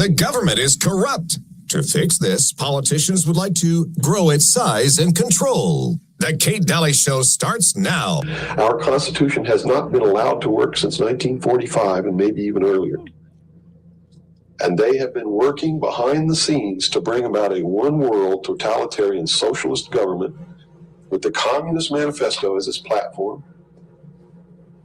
The government is corrupt. To fix this, politicians would like to grow its size and control. The Kate Daly Show starts now. Our Constitution has not been allowed to work since 1945 and maybe even earlier. And they have been working behind the scenes to bring about a one-world totalitarian socialist government with the Communist Manifesto as its platform,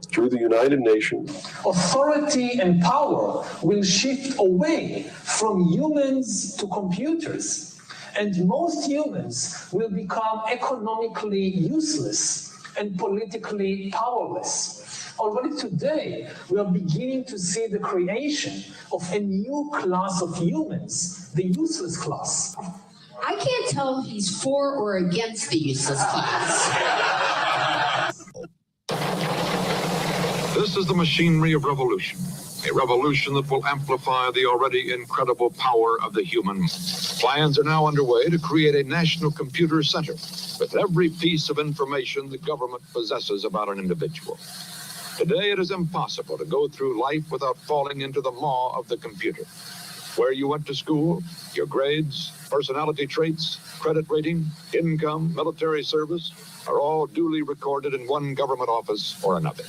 through the United Nations. Authority and power will shift away from humans to computers, and most humans will become economically useless and politically powerless. Already today, we are beginning to see the creation of a new class of humans, the useless class. I can't tell if he's for or against the useless class. This is the machinery of revolution, a revolution that will amplify the already incredible power of the human mind. Plans are now underway to create a national computer center with every piece of information the government possesses about an individual. Today, it is impossible to go through life without falling into the maw of the computer. Where you went to school, your grades, personality traits, credit rating, income, military service are all duly recorded in one government office or another.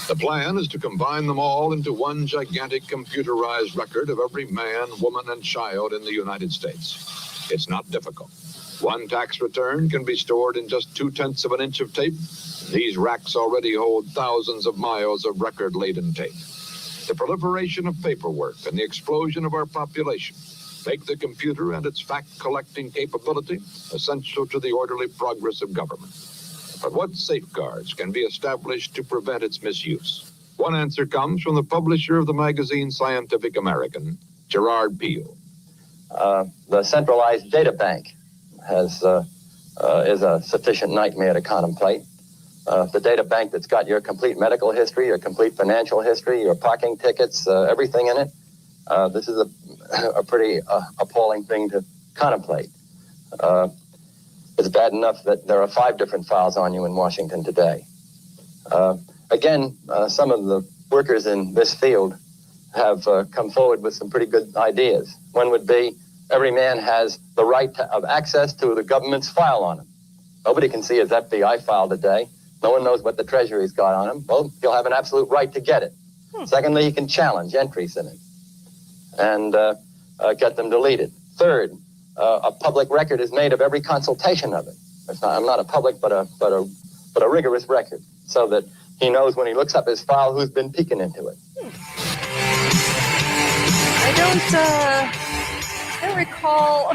The plan is to combine them all into one gigantic computerized record of every man, woman, and child in the United States. It's not difficult. One tax return can be stored in just 0.2 of an inch of tape. These racks already hold thousands of miles of record-laden tape. The proliferation of paperwork and the explosion of our population make the computer and its fact-collecting capability essential to the orderly progress of government. But what safeguards can be established to prevent its misuse? One answer comes from the publisher of the magazine Scientific American, Gerard Peel. The centralized data bank is a sufficient nightmare to contemplate. The data bank that's got your complete medical history, your complete financial history, your parking tickets, everything in it. This is a pretty appalling thing to contemplate. It's bad enough that there are 5 different files on you in Washington today. Again, some of the workers in this field have come forward with some pretty good ideas. One would be every man has the right of access to the government's file on him. Nobody can see his FBI file today. No one knows what the Treasury's got on him. Well, he'll have an absolute right to get it. Secondly, he can challenge entries in it and get them deleted. Third, a public record is made of every consultation of it. I'm not a public, but a rigorous record, so that he knows when he looks up his file who's been peeking into it. I don't recall.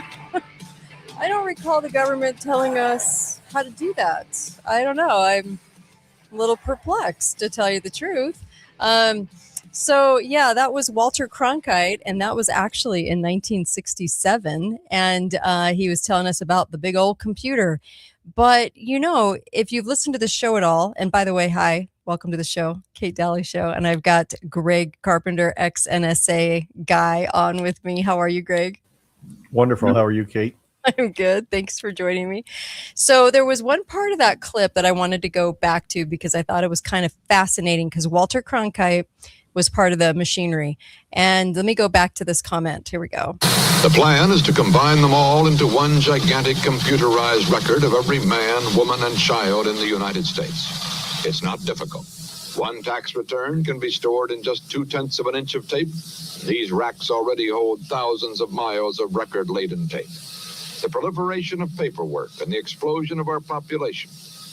I don't recall the government telling us how to do that. I don't know. I'm a little perplexed, to tell you the truth. So, yeah, that was Walter Cronkite, and that was actually in 1967. And he was telling us about the big old computer. But, you know, if you've listened to the show at all, and by the way, hi, welcome to the show, Kate Daly Show. And I've got Greg Carpenter, ex-NSA guy, on with me. How are you, Greg? Wonderful. How are you, Kate? I'm good. Thanks for joining me. So there was one part of that clip that I wanted to go back to because I thought it was kind of fascinating because Walter Cronkite was part of the machinery. And let me go back to this comment. Here we go. The plan is to combine them all into one gigantic computerized record of every man, woman, and child in the United States. It's not difficult. One tax return can be stored in just 0.2 of an inch of tape. These racks already hold thousands of miles of record-laden tape. The proliferation of paperwork and the explosion of our population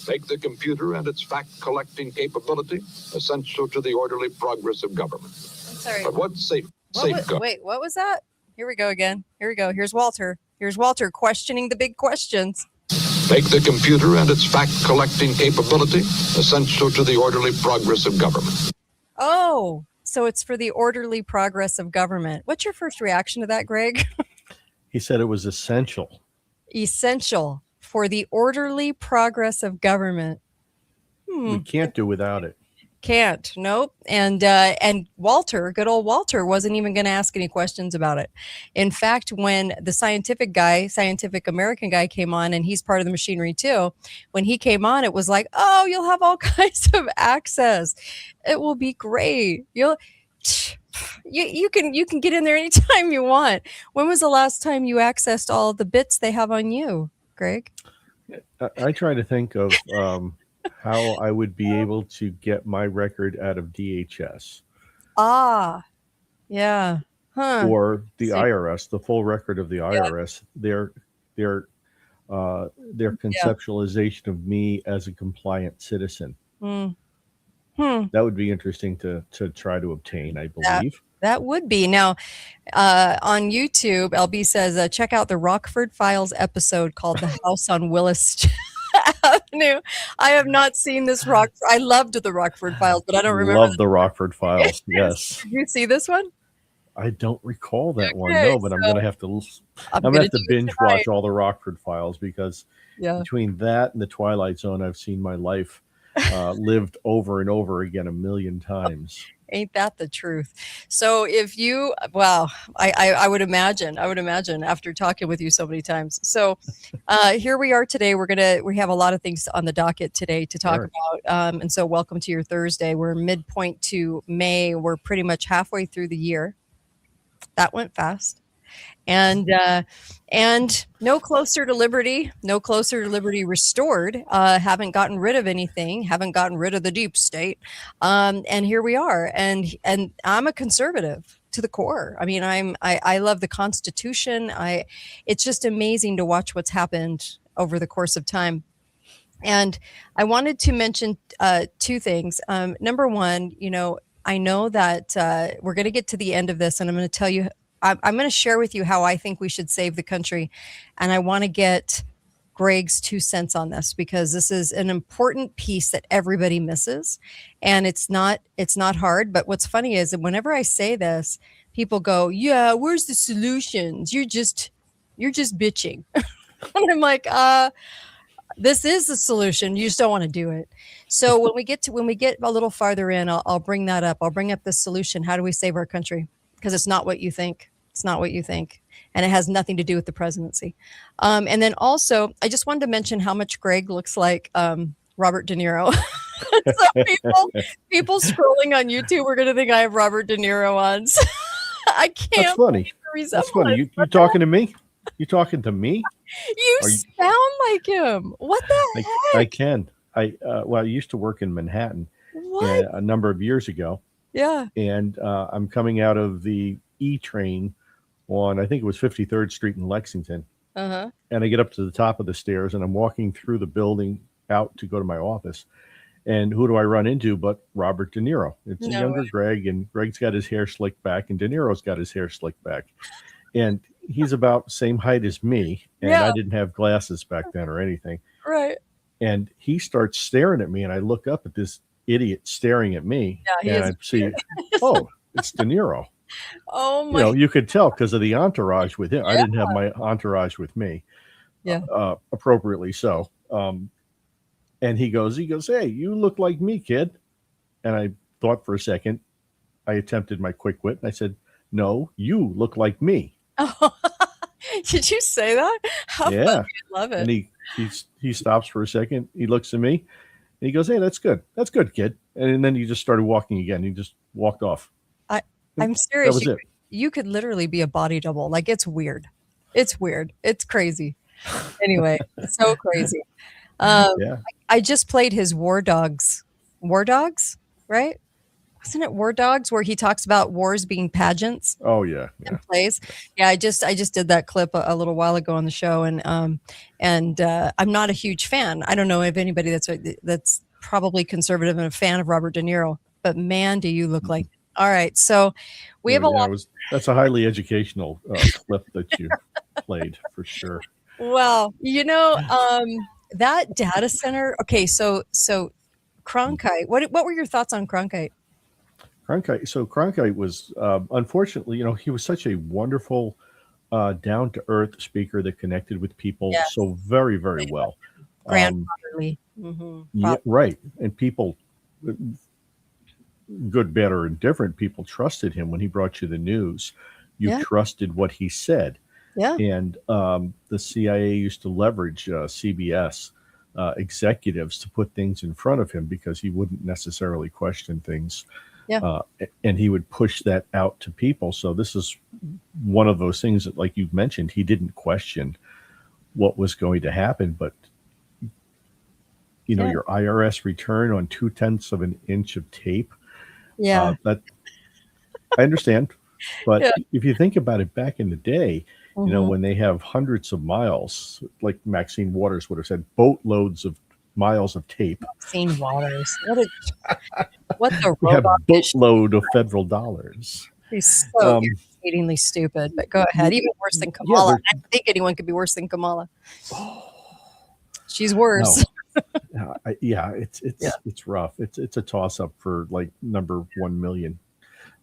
make the computer and its fact-collecting capability essential to the orderly progress of government. I'm sorry. But what safeguard? Wait, what was that? Here we go again. Here we go. Here's Walter. Here's Walter questioning the big questions. Make the computer and its fact-collecting capability essential to the orderly progress of government. Oh, so it's for the orderly progress of government. What's your first reaction to that, Greg? He said it was essential. Essential for the orderly progress of government. We can't do without it. Can't. Nope. And Walter, good old Walter, wasn't even going to ask any questions about it. In fact, when the Scientific American guy came on, and he's part of the machinery too, when he came on, it was like, oh, you'll have all kinds of access. It will be great. You can get in there anytime you want. When was the last time you accessed all the bits they have on you, Greg? I try to think of how I would be able to get my record out of DHS Ah, yeah. Huh. or the See, IRS, the full record of the yeah, IRS. Their yeah. conceptualization of me as a compliant citizen. Mm. Hmm. That would be interesting to try to obtain, I That believe. that would be. Now, on YouTube, LB says, check out the Rockford Files episode called "The House on Willis Avenue." I have not seen this I loved the Rockford Files, but I don't remember. Love the Rockford Files. Yes. Did you see this one? I don't recall that one, Okay, no, but I'm so gonna have to. I'm I'm gonna gonna have to do it binge tonight. watch all the Rockford Files because Yeah. between that and the Twilight Zone, I've seen my life lived over and over again a million times. Ain't that the truth? So if you, wow, I would imagine after talking with you so many times. So here we are today. We have a lot of things on the docket today to talk Sure. about. And so welcome to your Thursday. We're midpoint to May. We're pretty much halfway through the year. That went fast. And no closer to liberty, restored. Haven't gotten rid of anything, haven't gotten rid of the deep state, and here we are. And I'm a conservative to the core. I mean, I love the Constitution. It's just amazing to watch what's happened over the course of time. And I wanted to mention two things. Number one, I know that we're going to get to the end of this, and I'm going to tell you. I'm going to share with you how I think we should save the country. And I want to get Greg's 2 cents on this because this is an important piece that everybody misses. And it's not hard. But what's funny is that whenever I say this, people go, yeah, where's the solutions? You're just bitching. And I'm like, this is the solution. You just don't want to do it. So when we get a little farther in, I'll bring that up. I'll bring up the solution. How do we save our country? Because it's not what you think. It's not what you think. And it has nothing to do with the presidency. And then also, I just wanted to mention how much Greg looks like Robert De Niro. So people scrolling on YouTube are going to think I have Robert De Niro on. So I can't. That's funny. That's funny. You talking to me? You talking to me? You sound like him. What the heck? I can. I used to work in Manhattan a number of years ago. Yeah. And I'm coming out of the E train on, I think it was 53rd Street in Lexington. Uh-huh. And I get up to the top of the stairs and I'm walking through the building out to go to my office. And who do I run into but Robert De Niro? It's a younger Greg, and Greg's got his hair slicked back and De Niro's got his hair slicked back. And he's about the same height as me. And I didn't have glasses back then or anything. Right. And he starts staring at me and I look up at this idiot staring at me, and I see, oh, it's De Niro. Oh my! You could tell because of the entourage with him. I didn't have my entourage with me, appropriately so. And he goes, hey, you look like me, kid. And I thought for a second. I attempted my quick wit, and I said, no, you look like me. Oh, did you say that? How funny. I love it. And he stops for a second. He looks at me. And he goes, hey, that's good. That's good, kid. And then he just started walking again. He just walked off. I'm serious. That was it. You could literally be a body double. Like, it's weird. It's weird. It's crazy. Anyway, so crazy. I just played his War Dogs. War Dogs, right? Wasn't it War Dogs where he talks about wars being pageants? Oh, yeah. And plays. Yeah, I just did that clip a little while ago on the show, and I'm not a huge fan. I don't know if anybody that's probably conservative and a fan of Robert De Niro, but man, do you look like. All right, so we have a lot. That's a highly educational clip that you played for sure. Well, that data center. Okay, so Cronkite. What were your thoughts on Cronkite? Cronkite was, unfortunately, he was such a wonderful, down-to-earth speaker that connected with people so very, very well. Grandfatherly. Yeah, right. And people, good, bad, or indifferent, people trusted him when he brought you the news. You trusted what he said. Yeah. And the CIA used to leverage CBS executives to put things in front of him because he wouldn't necessarily question things And he would push that out to people. So this is one of those things that, like you mentioned, he didn't question what was going to happen, but your IRS return on 0.2 of an inch of tape. Yeah. That I understand. But if you think about it, back in the day, when they have hundreds of miles, like Maxine Waters would have said, boatloads of miles of tape. Maxine Waters. What the We have robot boatload of federal dollars. He's so irritatingly stupid, but go ahead. Even worse than Kamala. I don't think anyone could be worse than Kamala. She's worse. No. It's rough. It's a toss up for like number 1 million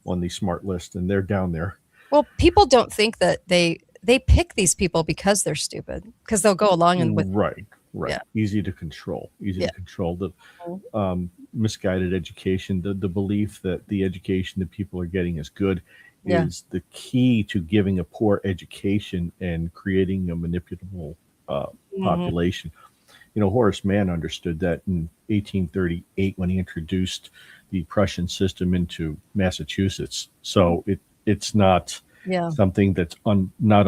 on the smart list, and they're down there. Well, people don't think that they pick these people because they're stupid, because they'll go along and with right. Yeah. Easy to control. To control the misguided education. The belief that the education that people are getting is good is the key to giving a poor education and creating a manipulable population. Horace Mann understood that in 1838 when he introduced the Prussian system into Massachusetts. So it's not something that's not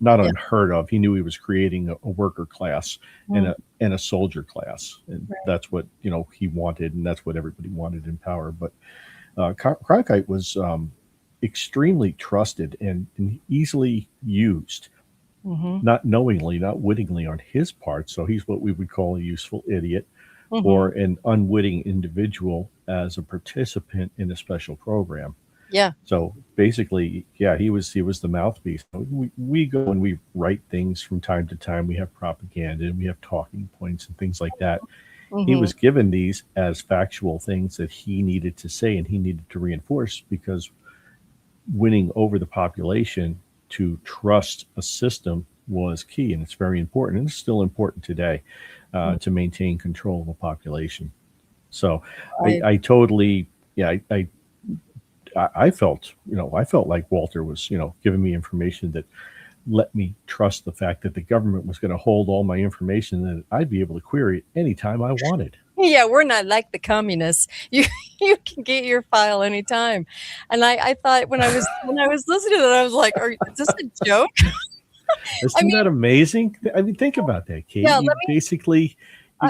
unheard of. He knew he was creating a worker class and a soldier class, and that's what he wanted, and that's what everybody wanted in power. But Cronkite was extremely trusted and easily used. Not knowingly, not wittingly on his part. So he's what we would call a useful idiot or an unwitting individual as a participant in a special program. Yeah. So basically, he was the mouthpiece. We go and we write things from time to time. We have propaganda and we have talking points and things like that. He was given these as factual things that he needed to say and he needed to reinforce, because winning over the population to trust a system was key, and it's very important, and it's still important today to maintain control of a population. So I totally, I felt like Walter was, giving me information that let me trust the fact that the government was going to hold all my information and that I'd be able to query it anytime I wanted. Yeah, we're not like the communists. You can get your file anytime. And I thought when I was listening to that, I was like, is this a joke? Isn't that amazing? I mean, think about that, Kate. Yeah,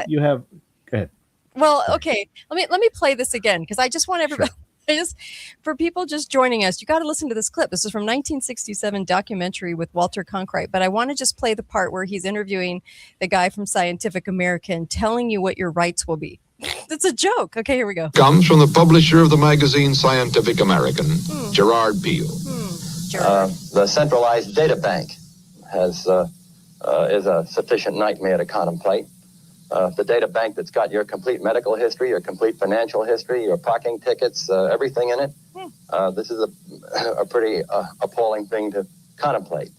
You have. Go ahead. Well, okay. Let me play this again, because I just want everybody. Sure. For people just joining us, you got to listen to this clip. This is from 1967 documentary with Walter Cronkite, but I want to just play the part where he's interviewing the guy from Scientific American, telling you what your rights will be. It's a joke. Okay, here we go. Comes from the publisher of the magazine Scientific American, Gerard Beale. The centralized data bank is a sufficient nightmare to contemplate. The data bank that's got your complete medical history, your complete financial history, your parking tickets, everything in it. This is a pretty appalling thing to contemplate.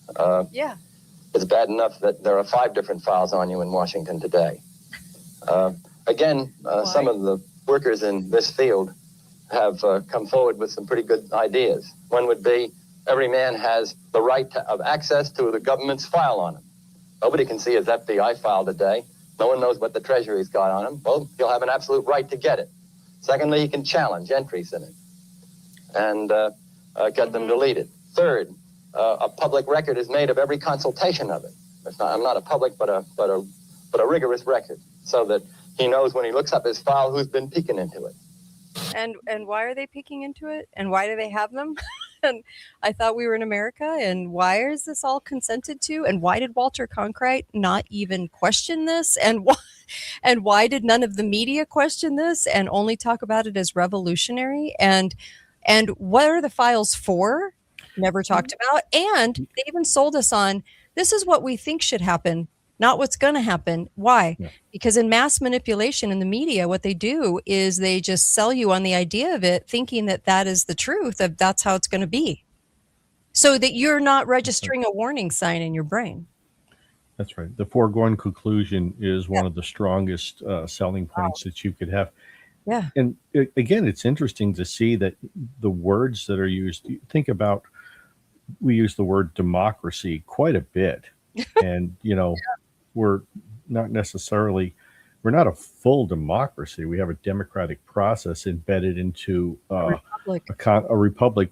It's bad enough that there are 5 different files on you in Washington today. Some of the workers in this field have come forward with some pretty good ideas. One would be every man has the right of access to the government's file on him. Nobody can see his FBI file today. No one knows what the Treasury's got on him. Well, he'll have an absolute right to get it. Secondly, he can challenge entries in it and get them deleted. Third, a public record is made of every consultation of it. I'm not a public, but a rigorous record, so that he knows when he looks up his file who's been peeking into it. And why are they peeking into it? And why do they have them? And I thought we were in America. And why is this all consented to? And why did Walter Cronkite not even question this? And why did none of the media question this and only talk about it as revolutionary? And what are the files for? Never talked about. And they even sold us on, this is what we think should happen, not what's going to happen. Why? Yeah. Because in mass manipulation in the media, what they do is they just sell you on the idea of it, thinking that that is the truth, that that's how it's going to be, so that you're not registering a warning sign in your brain. That's right. The foregone conclusion is one of the strongest selling points that you could have. Yeah. And again, it's interesting to see that the words that are used, think about, we use the word democracy quite a bit. And, we're not necessarily we're not a full democracy. We have a democratic process embedded into Republic. a republic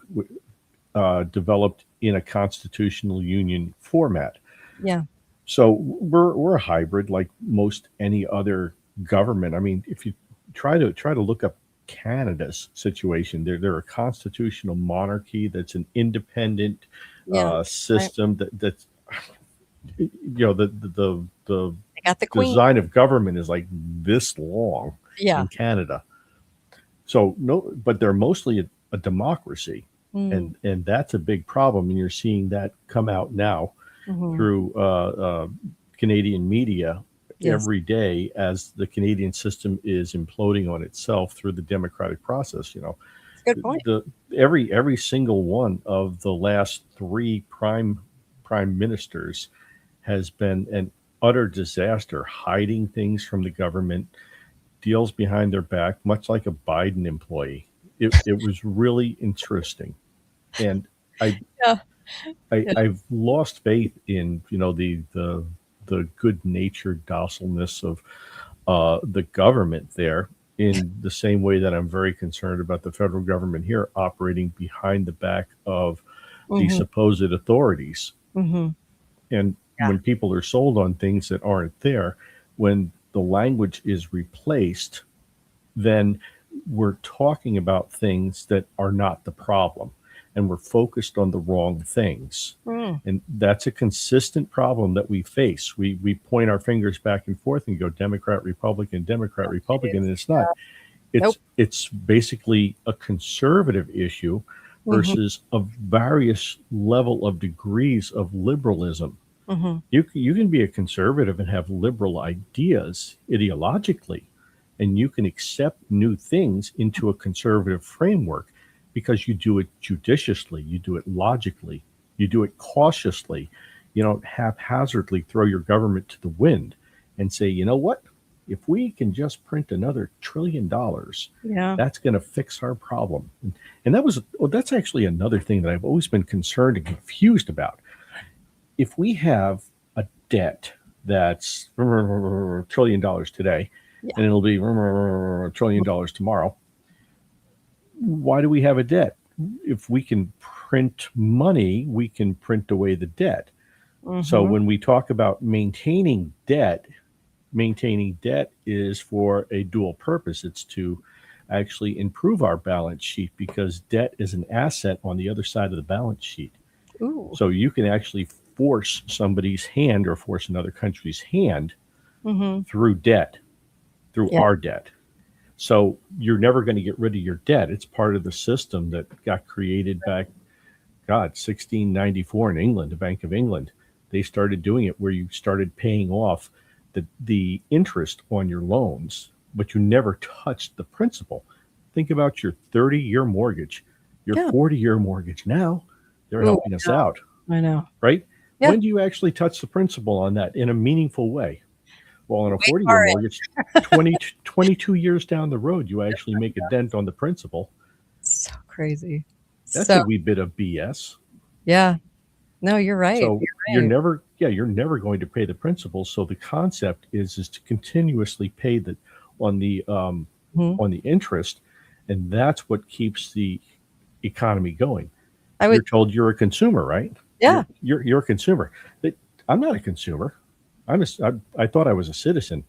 developed in a constitutional union format. Yeah. So we're a hybrid like most any other government. I mean, if you try to look up Canada's situation, they're a constitutional monarchy that's an independent system that's the They got the queen. design of government is like this long in Canada. So but they're mostly a democracy, and that's a big problem. And you're seeing that come out now through Canadian media every day as the Canadian system is imploding on itself through the democratic process. Good point. Every single one of the last three prime ministers has been an utter disaster, hiding things from the government, deals behind their back, much like a Biden employee. It was really interesting, and I've lost faith in the good-natured docileness of the government there, in the same way that I'm very concerned about the federal government here operating behind the back of the supposed authorities. And when people are sold on things that aren't there, when the language is replaced, then we're talking about things that are not the problem, and we're focused on the wrong things. And that's a consistent problem that we face. We point our fingers back and forth and go Democrat, Republican, and it's not. It's basically a conservative issue versus a various level of degrees of liberalism. You can be a conservative and have liberal ideas ideologically, and you can accept new things into a conservative framework because you do it judiciously, you do it logically, you do it cautiously. You don't haphazardly throw your government to the wind and say, you know what? If we can just print another $1 trillion, that's going to fix our problem. And that's actually another thing that I've always been concerned and confused about. If we have a debt that's $1 trillion today, and it'll be $1 trillion tomorrow, why do we have a debt? If we can print money, we can print away the debt. So when we talk about maintaining debt is for a dual purpose. It's to actually improve our balance sheet, because debt is an asset on the other side of the balance sheet. Ooh. So you can actually force somebody's hand or force another country's hand through debt, through our debt. So you're never going to get rid of your debt. It's part of the system that got created back, 1694 in England, the Bank of England. They started doing it where you started paying off the interest on your loans, but you never touched the principal. Think about your 30-year mortgage, your 40-year mortgage. Now they're helping us out. I know. Right? Yeah. When do you actually touch the principal on that in a meaningful way? Well, on a 40-year mortgage, 22 years down the road, you actually make a dent on the principal. So crazy. That's a wee bit of BS. Yeah. No, you're right. So you're never going to pay the principal. So the concept is to continuously pay on the interest, and that's what keeps the economy going. You're told you're a consumer, right? Yeah. You're a consumer. I'm not a consumer. I thought I was a citizen.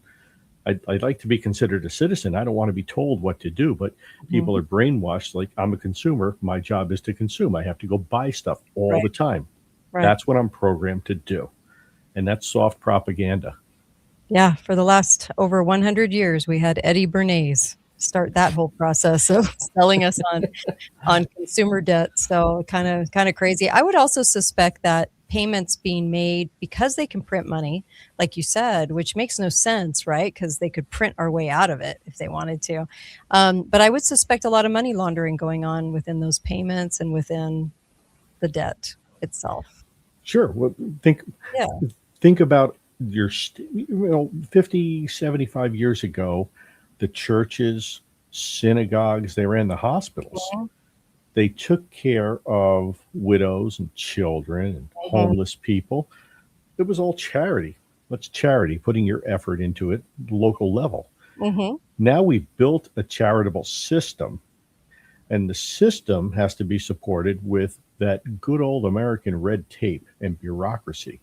I'd like to be considered a citizen. I don't want to be told what to do, but people are brainwashed. Like, I'm a consumer. My job is to consume. I have to go buy stuff all the time. Right. That's what I'm programmed to do. And that's soft propaganda. Yeah. For the last over 100 years, we had Eddie Bernays start that whole process of selling us on consumer debt. So kind of crazy. I would also suspect that payments being made because they can print money, like you said, which makes no sense, right? Because they could print our way out of it if they wanted to. But I would suspect a lot of money laundering going on within those payments and within the debt itself. Sure. Well, think about your 50, 75 years ago, the churches, synagogues, they ran the hospitals. They took care of widows and children and homeless people. It was all charity. What's charity? Putting your effort into it, local level. Mm-hmm. Now we've built a charitable system, and the system has to be supported with that good old American red tape and bureaucracy.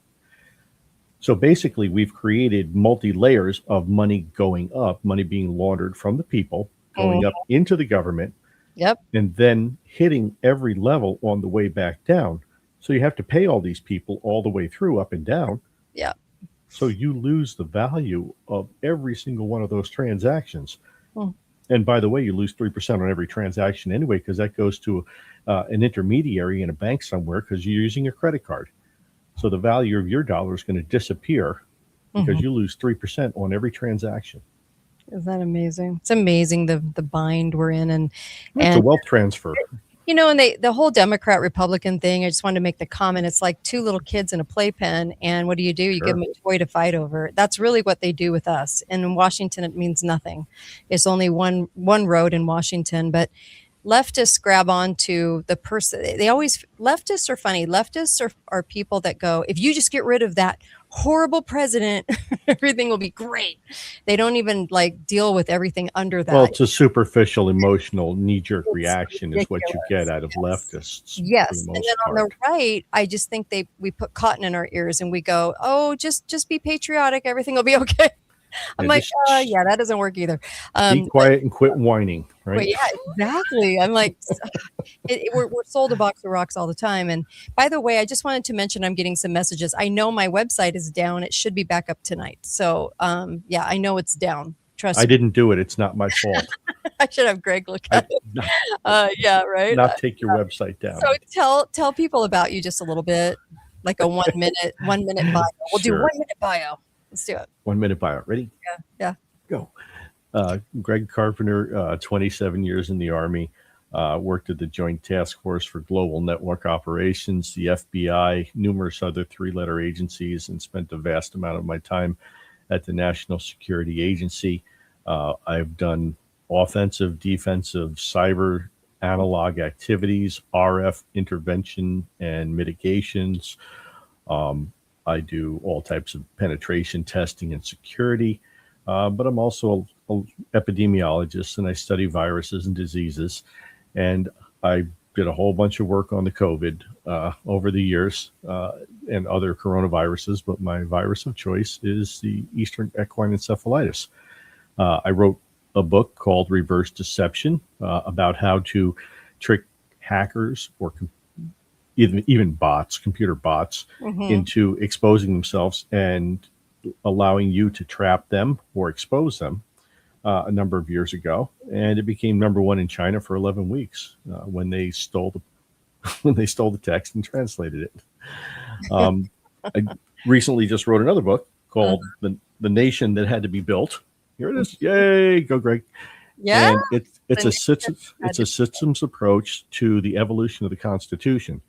So basically, we've created multi-layers of money going up, money being laundered from the people, going up into the government, Yep. and then hitting every level on the way back down. So you have to pay all these people all the way through, up and down. Yeah. So you lose the value of every single one of those transactions. And by the way, you lose 3% on every transaction anyway, because that goes to an intermediary in a bank somewhere because you're using a credit card. So the value of your dollar is going to disappear because you lose 3% on every transaction. Isn't that amazing? It's amazing the bind we're in, and It's a wealth transfer. You know, and the whole Democrat Republican thing. I just wanted to make the comment. It's like two little kids in a playpen, and what do? You give them a toy to fight over. That's really what they do with us. And in Washington, it means nothing. It's only one road in Washington, but leftists grab on to the person. They always, leftists are funny. Leftists are people that go, if you just get rid of that horrible president, everything will be great. They don't even like deal with everything under that. Well, it's a superficial, emotional, knee-jerk reaction is what you get out of leftists. Yes. And then on the right, I just think we put cotton in our ears and we go, oh, just be patriotic. Everything will be okay. I'm like, yeah, that doesn't work either. Be quiet and quit whining, right? Well, yeah, exactly. I'm like, we're sold a box of rocks all the time. And by the way, I just wanted to mention I'm getting some messages. I know my website is down. It should be back up tonight. So, yeah, I know it's down. Trust me. I didn't do it. It's not my fault. I should have Greg look at it. Yeah, right. Not take your website down. So tell people about you just a little bit, like a 1 minute bio. We'll do 1 minute bio. Let's do it. 1 minute bio. Ready? Yeah. Go. Greg Carpenter, 27 years in the Army, worked at the Joint Task Force for Global Network Operations, the FBI, numerous other three-letter agencies, and spent a vast amount of my time at the National Security Agency. I've done offensive, defensive, cyber, analog activities, RF intervention and mitigations. I do all types of penetration testing and security, but I'm also an epidemiologist and I study viruses and diseases. And I did a whole bunch of work on the COVID over the years and other coronaviruses, but my virus of choice is the Eastern equine encephalitis. I wrote a book called Reverse Deception about how to trick hackers or even bots, computer bots, into exposing themselves and allowing you to trap them or expose them a number of years ago. And it became number one in China for 11 weeks when they stole the text and translated it. I recently just wrote another book called The Nation That Had to Be Built. Here it is. Yay, go Greg. Yeah. And it's a systems approach to the evolution of the Constitution.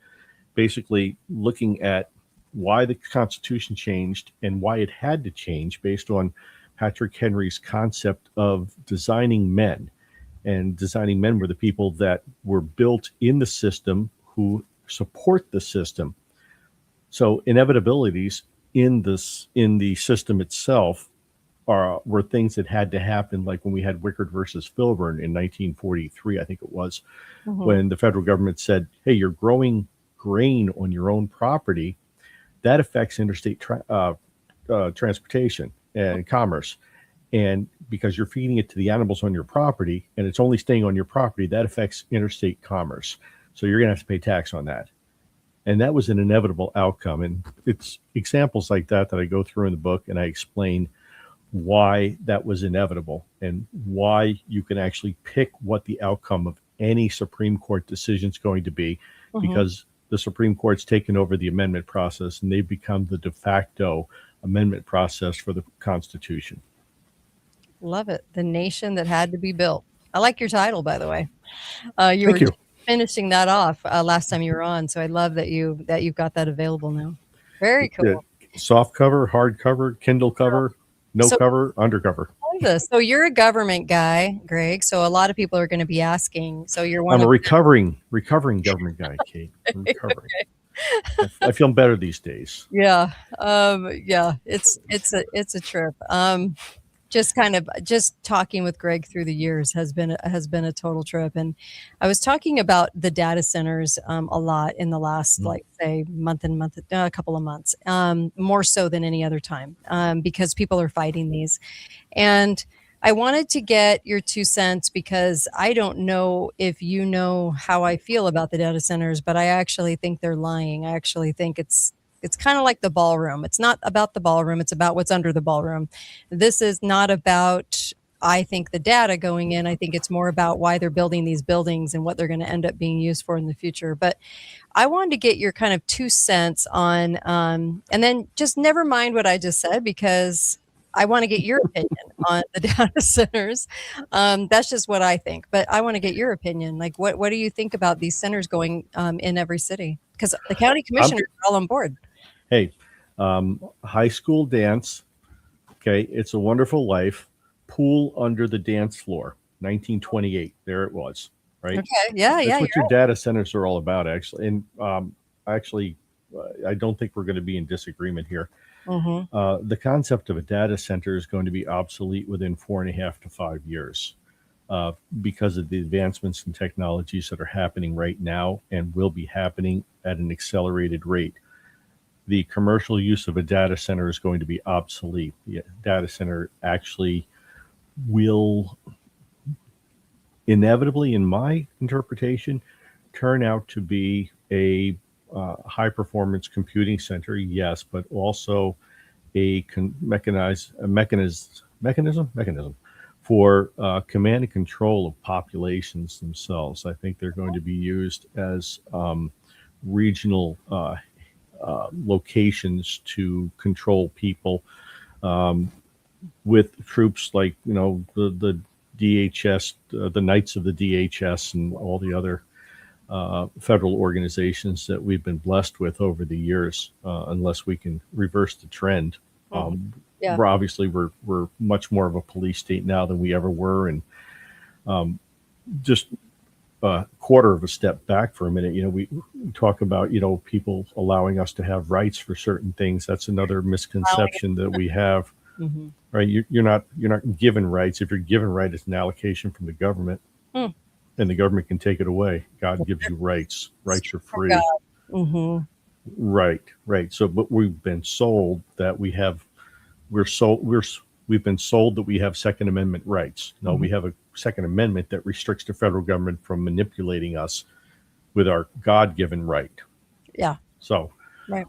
Basically looking at why the Constitution changed and why it had to change based on Patrick Henry's concept of designing men. And designing men were the people that were built in the system who support the system. So inevitabilities in the system itself were things that had to happen, like when we had Wickard versus Filburn in 1943, I think it was, when the federal government said, hey, you're growing grain on your own property, that affects interstate transportation and commerce. And because you're feeding it to the animals on your property and it's only staying on your property, that affects interstate commerce. So you're going to have to pay tax on that. And that was an inevitable outcome. And it's examples like that I go through in the book, and I explain why that was inevitable and why you can actually pick what the outcome of any Supreme Court decision is going to be, because the Supreme Court's taken over the amendment process and they've become the de facto amendment process for the Constitution. Love it. The Nation That Had to Be Built. I like your title, by the way. You Thank were you. finishing that off last time you were on, so I love that you've got that available now. Very cool. Soft cover, hard cover, Kindle cover, cover, undercover. So you're a government guy, Greg. So a lot of people are going to be asking. So you're one. I'm a recovering government guy, Kate. I'm recovering. I feel better these days. Yeah. Yeah, it's a trip. Just talking with Greg through the years has been a total trip. And I was talking about the data centers a lot in the last like say a couple of months, more so than any other time, because people are fighting these. And I wanted to get your 2 cents because I don't know if you know how I feel about the data centers, but I actually think they're lying. I actually think it's kind of like the ballroom. It's not about the ballroom, it's about what's under the ballroom. This is not about, I think, the data going in. I think it's more about why they're building these buildings and what they're going to end up being used for in the future. But I wanted to get your kind of 2 cents on, and then just never mind what I just said, because I want to get your opinion on the data centers. That's just what I think, but I want to get your opinion. Like, what do you think about these centers going in every city? Because the county commissioners are all on board. Hey, high school dance. Okay, It's a Wonderful Life. Pool under the dance floor. 1928. There it was. Right. Okay. Yeah. That's Yeah. what your data centers are all about, actually. And I don't think we're going to be in disagreement here. Mm-hmm. The concept of a data center is going to be obsolete within 4.5 to 5 years because of the advancements in technologies that are happening right now and will be happening at an accelerated rate. The commercial use of a data center is going to be obsolete. The data center actually will inevitably, in my interpretation, turn out to be a high performance computing center, yes, but also a mechanism for command and control of populations themselves. I think they're going to be used as regional locations to control people, with troops like the DHS, the Knights of the DHS, and all the other federal organizations that we've been blessed with over the years, unless we can reverse the trend. Yeah. We're much more of a police state now than we ever were, and just a quarter of a step back for a minute. We talk about people allowing us to have rights for certain things. That's another misconception that we have. Mm-hmm. Right? You're not given rights. If you're given right, it's an allocation from the government. And the government can take it away. God gives you rights. Rights are free. Mm-hmm. Right. So, but we've been sold that we've been sold that we have Second Amendment rights. No, we have a Second Amendment that restricts the federal government from manipulating us with our God-given right. Yeah. So, right.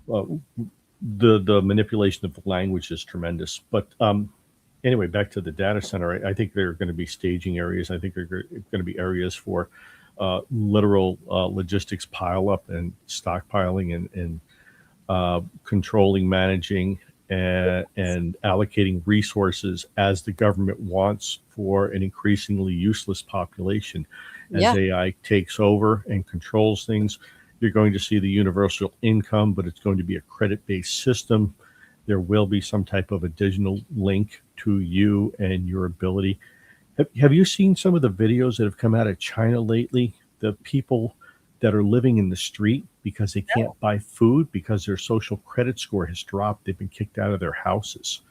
The manipulation of the language is tremendous. But anyway, back to the data center, I think there are going to be staging areas. I think there are going to be areas for literal logistics pileup and stockpiling and controlling, managing, and allocating resources as the government wants for an increasingly useless population. As AI takes over and controls things, you're going to see the universal income, but it's going to be a credit-based system. There will be some type of additional link to you and your ability. Have you seen some of the videos that have come out of China lately? The people that are living in the street because they can't buy food because their social credit score has dropped. They've been kicked out of their houses.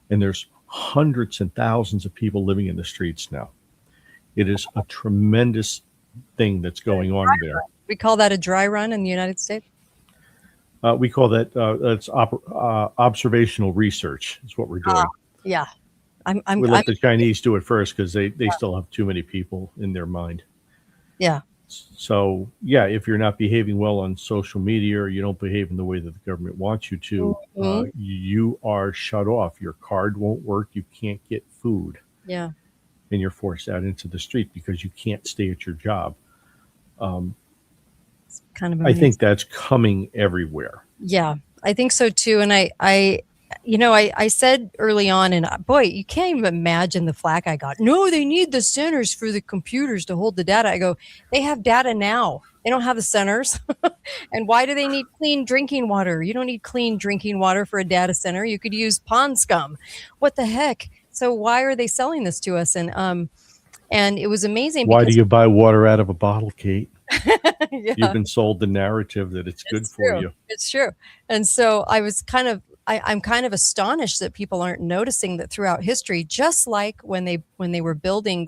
And there's hundreds and thousands of people living in the streets now. It is a tremendous thing that's going on there. We call that a dry run in the United States. We call that that's observational research. Is what we're doing. Yeah, we let the Chinese do it first because they still have too many people in their mind. Yeah. So if you're not behaving well on social media or you don't behave in the way that the government wants you to, you are shut off. Your card won't work. You can't get food. Yeah. And you're forced out into the street because you can't stay at your job. It's kind of I think that's coming everywhere. Yeah, I think so too. And I said early on, and boy, you can't even imagine the flack I got. No, they need the centers for the computers to hold the data. I go, they have data now. They don't have the centers. And why do they need clean drinking water? You don't need clean drinking water for a data center. You could use pond scum. What the heck? So why are they selling this to us? And it was amazing. Why do you buy water out of a bottle, Kate? You've Yeah, been sold the narrative that it's good for true. you. It's true. And so I'm kind of astonished that people aren't noticing that throughout history, just like when they were building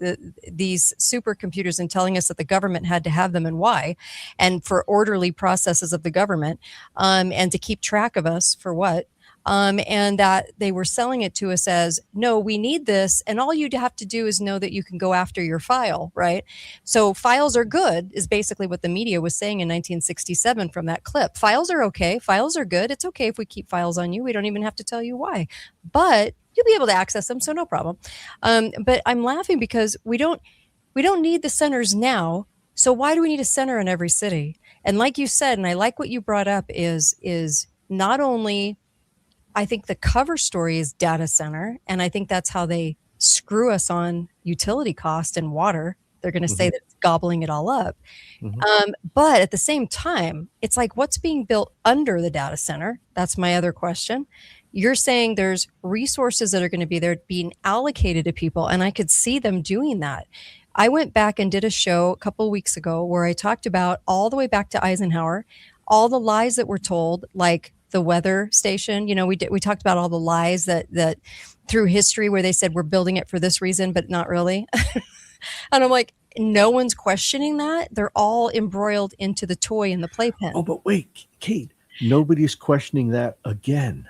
these supercomputers and telling us that the government had to have them and why, and for orderly processes of the government, and to keep track of us for what. And that they were selling it to us as, no, we need this. And all you'd have to do is know that you can go after your file, right? So files are good, is basically what the media was saying in 1967 from that clip. Files are okay. Files are good. It's okay if we keep files on you. We don't even have to tell you why. But you'll be able to access them, so no problem. But I'm laughing because we don't need the centers now. So why do we need a center in every city? And like you said, and I like what you brought up, is not only I think the cover story is data center, and I think that's how they screw us on utility cost and water. They're going to say that it's gobbling it all up. But at the same time, it's like, what's being built under the data center? That's my other question. You're saying there's resources that are going to be there being allocated to people, and I could see them doing that. I went back and did a show a couple of weeks ago where I talked about all the way back to Eisenhower, all the lies that were told, like the weather station. You know, we talked about all the lies that through history where they said we're building it for this reason, but not really. And I'm like, no one's questioning that. They're all embroiled into the toy and the playpen. Oh, but wait, Kate, nobody's questioning that again.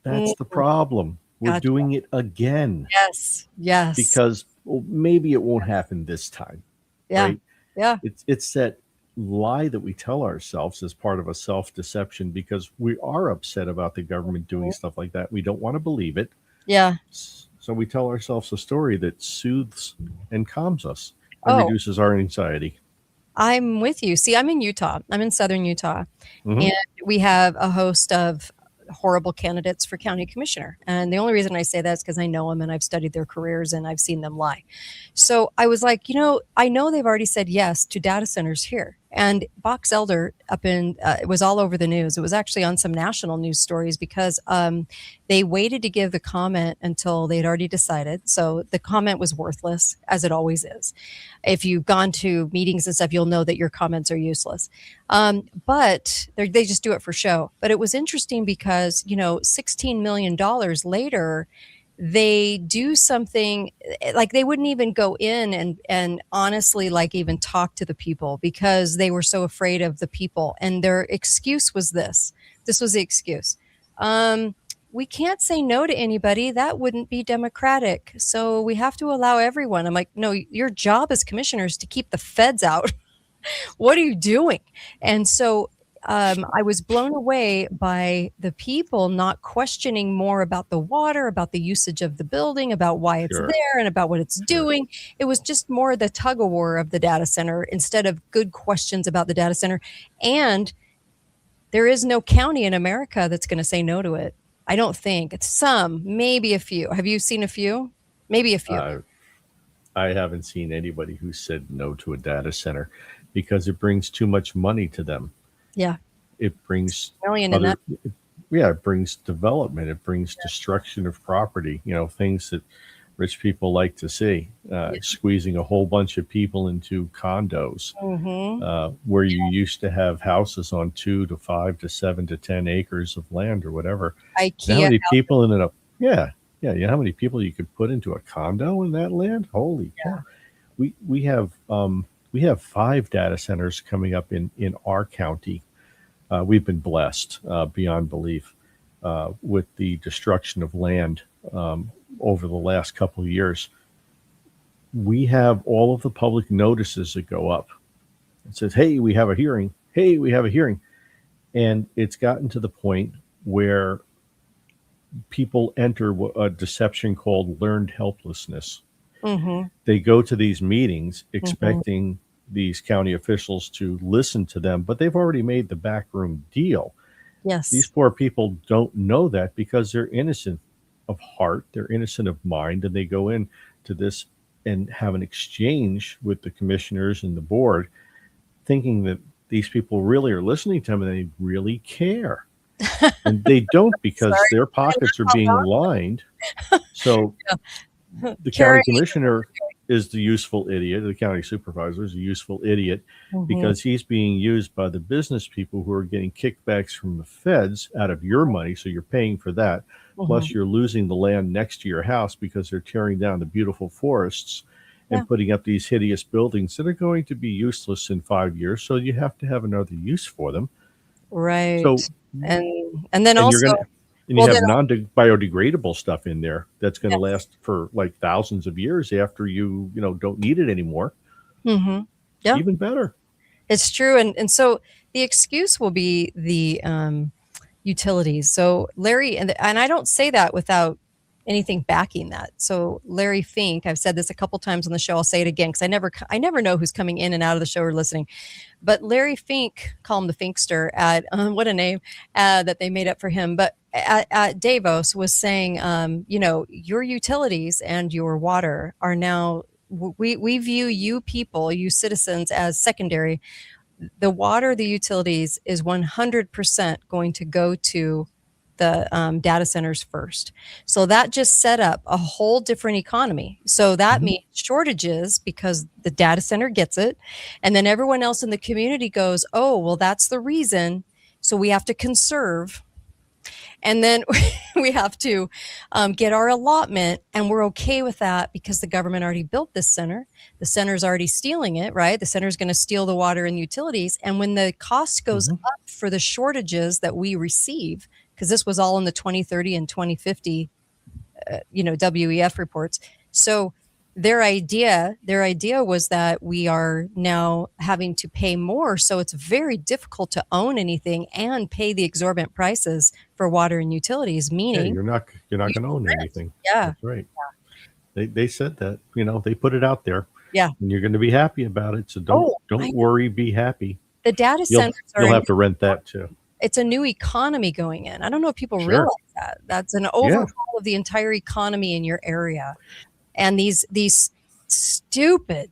That's the problem. We're Gotcha. doing it again. Yes. Because maybe it won't happen this time. Yeah. Right? Yeah. It's that lie that we tell ourselves as part of a self-deception because we are upset about the government doing stuff like that. We don't want to believe it. Yeah. So we tell ourselves a story that soothes and calms us and reduces our anxiety. I'm with you. See, I'm in Utah. I'm in southern Utah. Mhm. And we have a host of horrible candidates for county commissioner. And the only reason I say that is because I know them and I've studied their careers and I've seen them lie. So I was like, I know they've already said yes to data centers here. And Box Elder up in, it was all over the news. It was actually on some national news stories because they waited to give the comment until they had already decided. So the comment was worthless, as it always is. If you've gone to meetings and stuff, you'll know that your comments are useless. But they just do it for show. But it was interesting because, $16 million later, they do something like they wouldn't even go in and honestly like even talk to the people because they were so afraid of the people. And their excuse was this was the excuse. We can't say no to anybody. That wouldn't be democratic. So we have to allow everyone. I'm like, no, your job as commissioners to keep the feds out. What are you doing? And so I was blown away by the people not questioning more about the water, about the usage of the building, about why it's Sure. there and about what it's doing. It was just more the tug of war of the data center instead of good questions about the data center. And there is no county in America that's going to say no to it. I don't think. It's some, maybe a few. Have you seen a few? Maybe a few. I haven't seen anybody who said no to a data center because it brings too much money to them. Yeah. It brings Million in that. it brings development. It brings destruction of property, things that rich people like to see, squeezing a whole bunch of people into condos where you used to have houses on 2 to 5 to 7 to 10 acres of land or whatever. IKEA. How many people ended up? Yeah. You know how many people you could put into a condo in that land? Holy cow! We have 5 data centers coming up in our county. We've been blessed beyond belief with the destruction of land over the last couple of years. We have all of the public notices that go up. It says, "Hey, we have a hearing. Hey, we have a hearing," and it's gotten to the point where people enter a deception called learned helplessness. They go to these meetings expecting these county officials to listen to them, but they've already made the backroom deal. Yes. These poor people don't know that because they're innocent of heart, they're innocent of mind, and they go in to this and have an exchange with the commissioners and the board, thinking that these people really are listening to them and they really care. And they don't because their pockets are being lined. So the county commissioner is the useful idiot. The county supervisor is a useful idiot because he's being used by the business people who are getting kickbacks from the feds out of your money. So you're paying for that. Plus you're losing the land next to your house because they're tearing down the beautiful forests and putting up these hideous buildings that are going to be useless in 5 years. So you have to have another use for them. Right. So, and then and also, you're gonna, and you have non-biodegradable stuff in there that's going to last for like thousands of years after you don't need it anymore. Yeah, Even better. it's true. And so the excuse will be the utilities. So Larry, and I don't say that without anything backing that. So Larry Fink, I've said this a couple times on the show. I'll say it again because I never know who's coming in and out of the show or listening. But Larry Fink, call him the Finkster, at what a name that they made up for him. But at Davos was saying, your utilities and your water are now, we view you people, you citizens, as secondary. The water, the utilities is 100% going to go to the data centers first. So that just set up a whole different economy. So that means shortages because the data center gets it. And then everyone else in the community goes, oh, well, that's the reason. So we have to conserve. And then we have to get our allotment, and we're okay with that because the government already built this center. The center's already stealing it, right? The center's going to steal the water and utilities. And when the cost goes up for the shortages that we receive, because this was all in the 2030 and 2050, WEF reports. So their idea was that we are now having to pay more. So it's very difficult to own anything and pay the exorbitant prices for water and utilities, meaning you're not going to own anything. Yeah. That's right. Yeah. They said that, they put it out there. Yeah. And you're going to be happy about it. So don't worry, be happy. The data centers you'll have to rent that too. It's a new economy going in. I don't know if people realize that. That's an overhaul of the entire economy in your area. And these stupid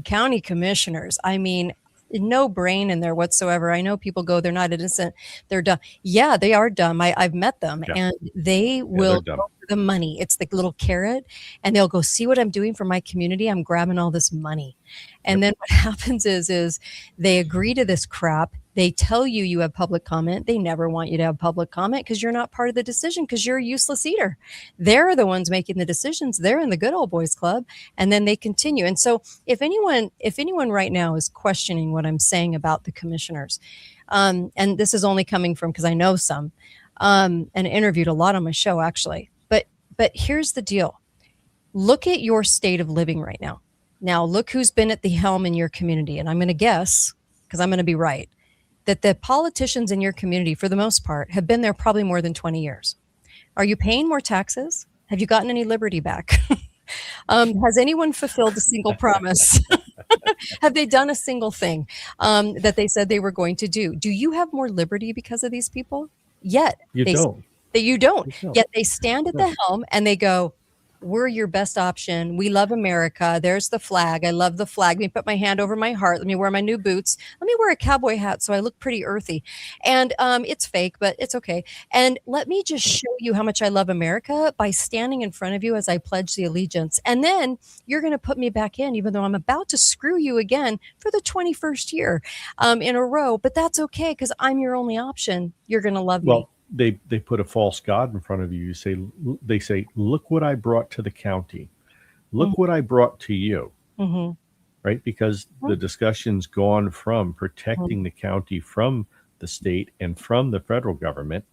county commissioners, I mean, no brain in there whatsoever. I know people go, they're not innocent, they're dumb. Yeah, they are dumb. I've met them, and they will go for the money. It's the little carrot, and they'll go, see what I'm doing for my community. I'm grabbing all this money. And then what happens is they agree to this crap. They tell you have public comment. They never want you to have public comment because you're not part of the decision because you're a useless eater. They're the ones making the decisions. They're in the good old boys club, and then they continue. And so if anyone right now is questioning what I'm saying about the commissioners, and this is only coming from because I know some, and interviewed a lot on my show actually. But here's the deal. Look at your state of living right now. Now look who's been at the helm in your community. And I'm going to guess, because I'm going to be right, that the politicians in your community, for the most part, have been there probably more than 20 years. Are you paying more taxes? Have you gotten any liberty back? Has anyone fulfilled a single promise? Have they done a single thing that they said they were going to do? Do you have more liberty because of these people? Yet you don't. Yet they stand at the helm and they go, we're your best option. We love America. There's the flag. I love the flag. Let me put my hand over my heart. Let me wear my new boots. Let me wear a cowboy hat so I look pretty earthy. And it's fake, but it's okay. And let me just show you how much I love America by standing in front of you as I pledge the allegiance. And then you're going to put me back in, even though I'm about to screw you again for the 21st year in a row. But that's okay because I'm your only option. You're going to love me. They put a false god in front of you. They say, look what I brought to the county. Look what I brought to you. Right? Because the discussion's gone from protecting the county from the state and from the federal government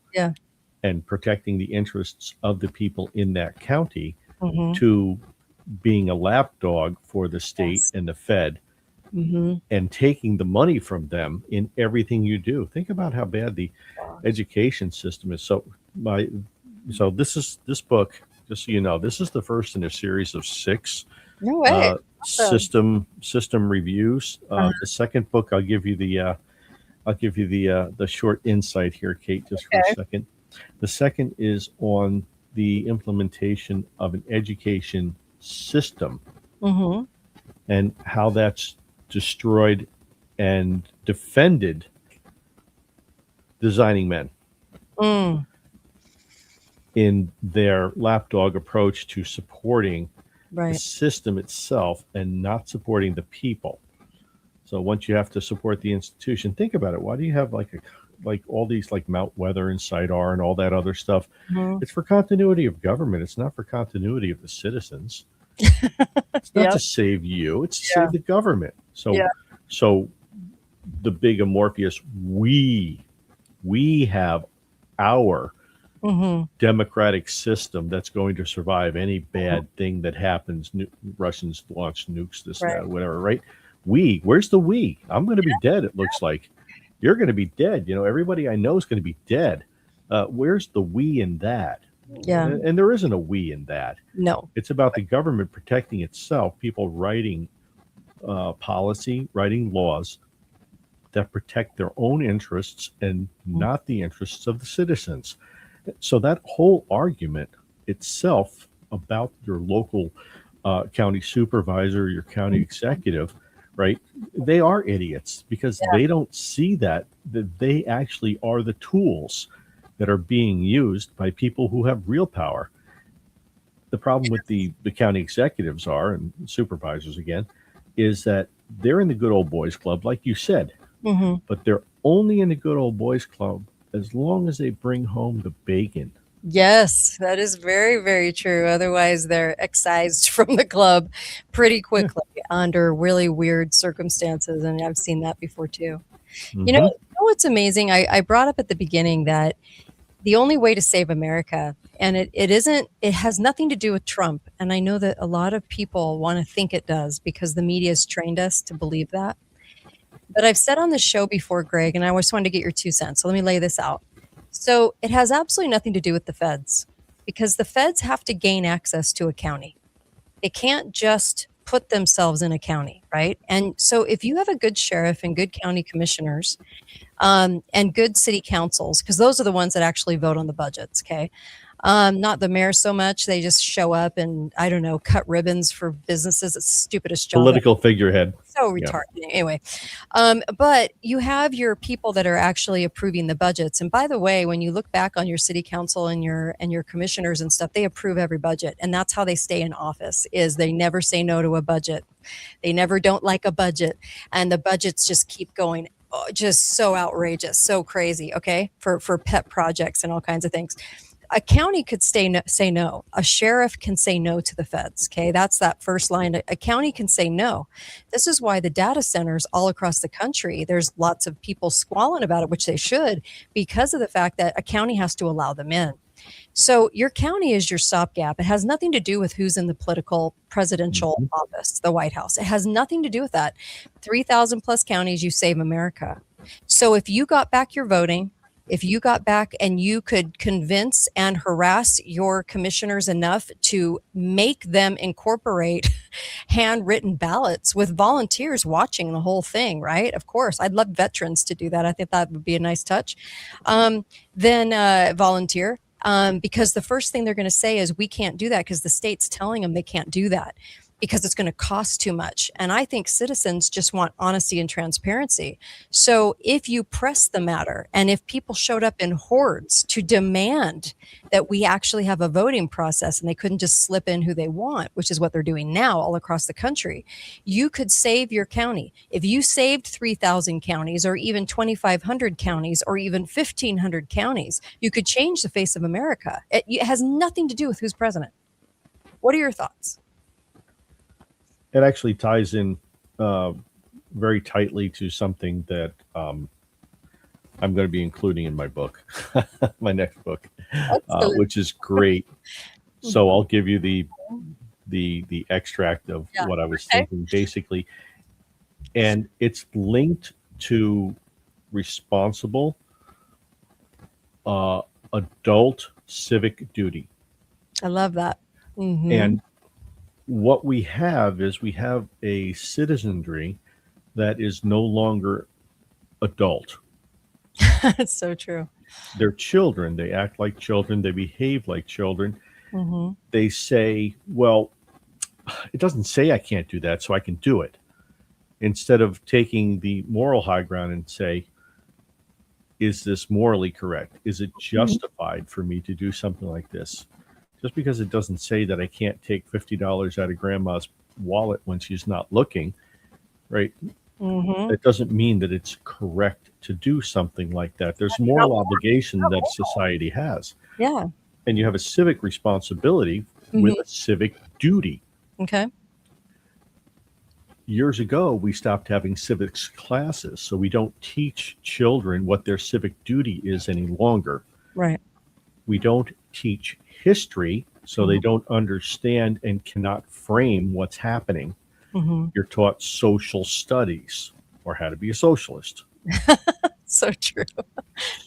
and protecting the interests of the people in that county to being a lapdog for the state and the Fed and taking the money from them in everything you do. Think about how bad the education system is. So this book, just so you know, this is the first in a series of 6 system reviews. The second book, I'll give you the short insight here, Kate, just for a second. The second is on the implementation of an education system and how that's destroyed and defended designing men in their lapdog approach to supporting the Right. system itself and not supporting the people. So once you have to support the institution, think about it. Why do you have like all these like Mount Weather and SIDAR and all that other stuff? Mhm. It's for continuity of government. It's not for continuity of the citizens. It's not Yep. to save you. It's to Yeah. save the government. Yeah. So the big amorphous we have our Hmm. democratic system that's going to survive any bad thing that happens. Russians launch nukes, this, Right. that, whatever, right? Where's the we? I'm going to be dead, it looks like. You're going to be dead. Everybody I know is going to be dead. Where's the we in that? Yeah. And there isn't a we in that. No. It's about the government protecting itself, people writing policy, writing laws that protect their own interests and not the interests of the citizens. So that whole argument itself about your local county supervisor, your county executive, right? They are idiots because they don't see that they actually are the tools that are being used by people who have real power. The problem with the county executives and supervisors again, is that they're in the good old boys club, like you said, but they're only in the good old boys club as long as they bring home the bacon. Yes, that is very, very true. Otherwise, they're excised from the club pretty quickly under really weird circumstances. And I've seen that before too. You know what's amazing? I brought up at the beginning that the only way to save America, and it has nothing to do with Trump. And I know that a lot of people want to think it does because the media has trained us to believe that. But I've said on the show before, Greg, and I just wanted to get your 2 cents. So let me lay this out. So it has absolutely nothing to do with the feds because the feds have to gain access to a county. They can't just put themselves in a county, right? And so if you have a good sheriff and good county commissioners and good city councils, because those are the ones that actually vote on the budgets, okay? Not the mayor so much. They just show up and, I don't know, cut ribbons for businesses. It's the stupidest job. Political figurehead. So retarded. Anyway, but you have your people that are actually approving the budgets. And by the way, when you look back on your city council and your commissioners and stuff, they approve every budget. And that's how they stay in office, is they never say no to a budget. They never don't like a budget. And the budgets just keep going. Just so outrageous, so crazy, okay, for pet projects and all kinds of things. A county could say no. A sheriff can say no to the feds. Okay, that's that first line. A county can say no. This is why the data centers all across the country, there's lots of people squalling about it, which they should, because of the fact that a county has to allow them in. So your county is your stopgap. It has nothing to do with who's in the political presidential office, the White House. It has nothing to do with that. 3,000 plus counties, you save America. So if you got back your voting, if you got back and you could convince and harass your commissioners enough to make them incorporate handwritten ballots with volunteers watching the whole thing, right? Of course, I'd love veterans to do that. I think that would be a nice touch. Then volunteer. Because the first thing they're going to say is we can't do that because the state's telling them they can't do that because it's going to cost too much. And I think citizens just want honesty and transparency. So if you press the matter and if people showed up in hordes to demand that we actually have a voting process and they couldn't just slip in who they want, which is what they're doing now all across the country, you could save your county. If you saved 3,000 counties or even 2,500 counties or even 1,500 counties, you could change the face of America. It has nothing to do with who's president. What are your thoughts? It actually ties in very tightly to something that I'm going to be including in my book, my next book, which is great. So I'll give you the extract of what I was thinking, basically, and it's linked to responsible adult civic duty. I love that. Mm-hmm. And what we have is we have a citizenry that is no longer adult. It's so true. They're children. They act like children. They behave like children. Mm-hmm. They say, well, it doesn't say I can't do that, so I can do it. Instead of taking the moral high ground and say, is this morally correct? Is it justified for me to do something like this? just because it doesn't say that I can't take $50 out of grandma's wallet when she's not looking, right? Mm-hmm. It doesn't mean that it's correct to do something like that. There's moral obligation that society has. Yeah. And you have a civic responsibility with a civic duty. Okay. Years ago, we stopped having civics classes, so we don't teach children what their civic duty is any longer. Right. We don't teach history, so they don't understand and cannot frame what's happening. You're taught social studies or how to be a socialist. So true.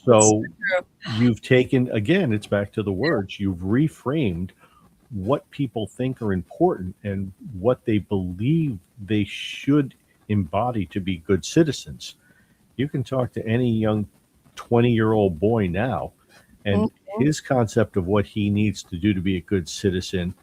So you've taken, again, it's back to the words, you've reframed what people think are important and what they believe they should embody to be good citizens. You can talk to any young 20-year-old boy now, and his concept of what he needs to do to be a good citizen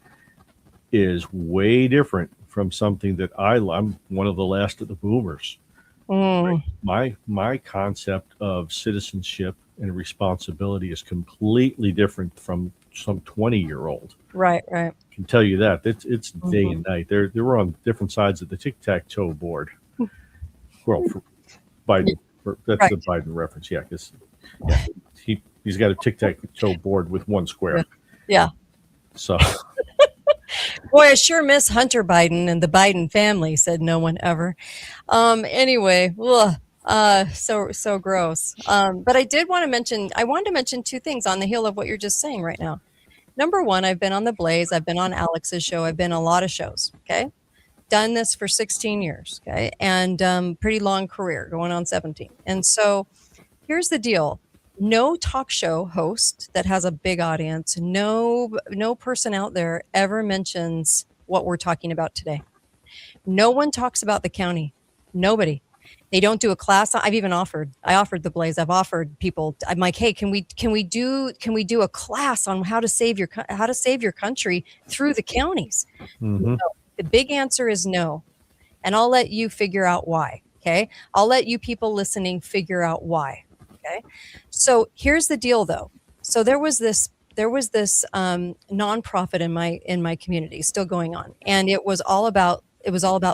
is way different from something that I'm one of the last of the boomers. Right? My concept of citizenship and responsibility is completely different from some 20-year-old. Right. I can tell you that. It's day and night. They're on different sides of the tic-tac-toe board. Well, for Biden, that's the Biden reference. Yeah, because he's got a tic-tac-toe board with one square. Yeah. So. Boy, I sure miss Hunter Biden and the Biden family, said no one ever. Anyway, so gross. But I wanted to mention two things on the heel of what you're just saying right now. Number one, I've been on The Blaze. I've been on Alex's show. I've been on a lot of shows. Okay. Done this for 16 years. Okay. And pretty long career, going on 17. And so here's the deal. No talk show host that has a big audience, no person out there ever mentions what we're talking about today. No one talks about the county. Nobody. They don't do a class. I offered The Blaze. I've offered people. I'm like, hey, can we do a class on how to save your country through the counties? No. The big answer is no, and I'll let you figure out why. Okay, I'll let you people listening figure out why. Okay, so here's the deal, though. So there was this nonprofit in my community still going on, and it was all about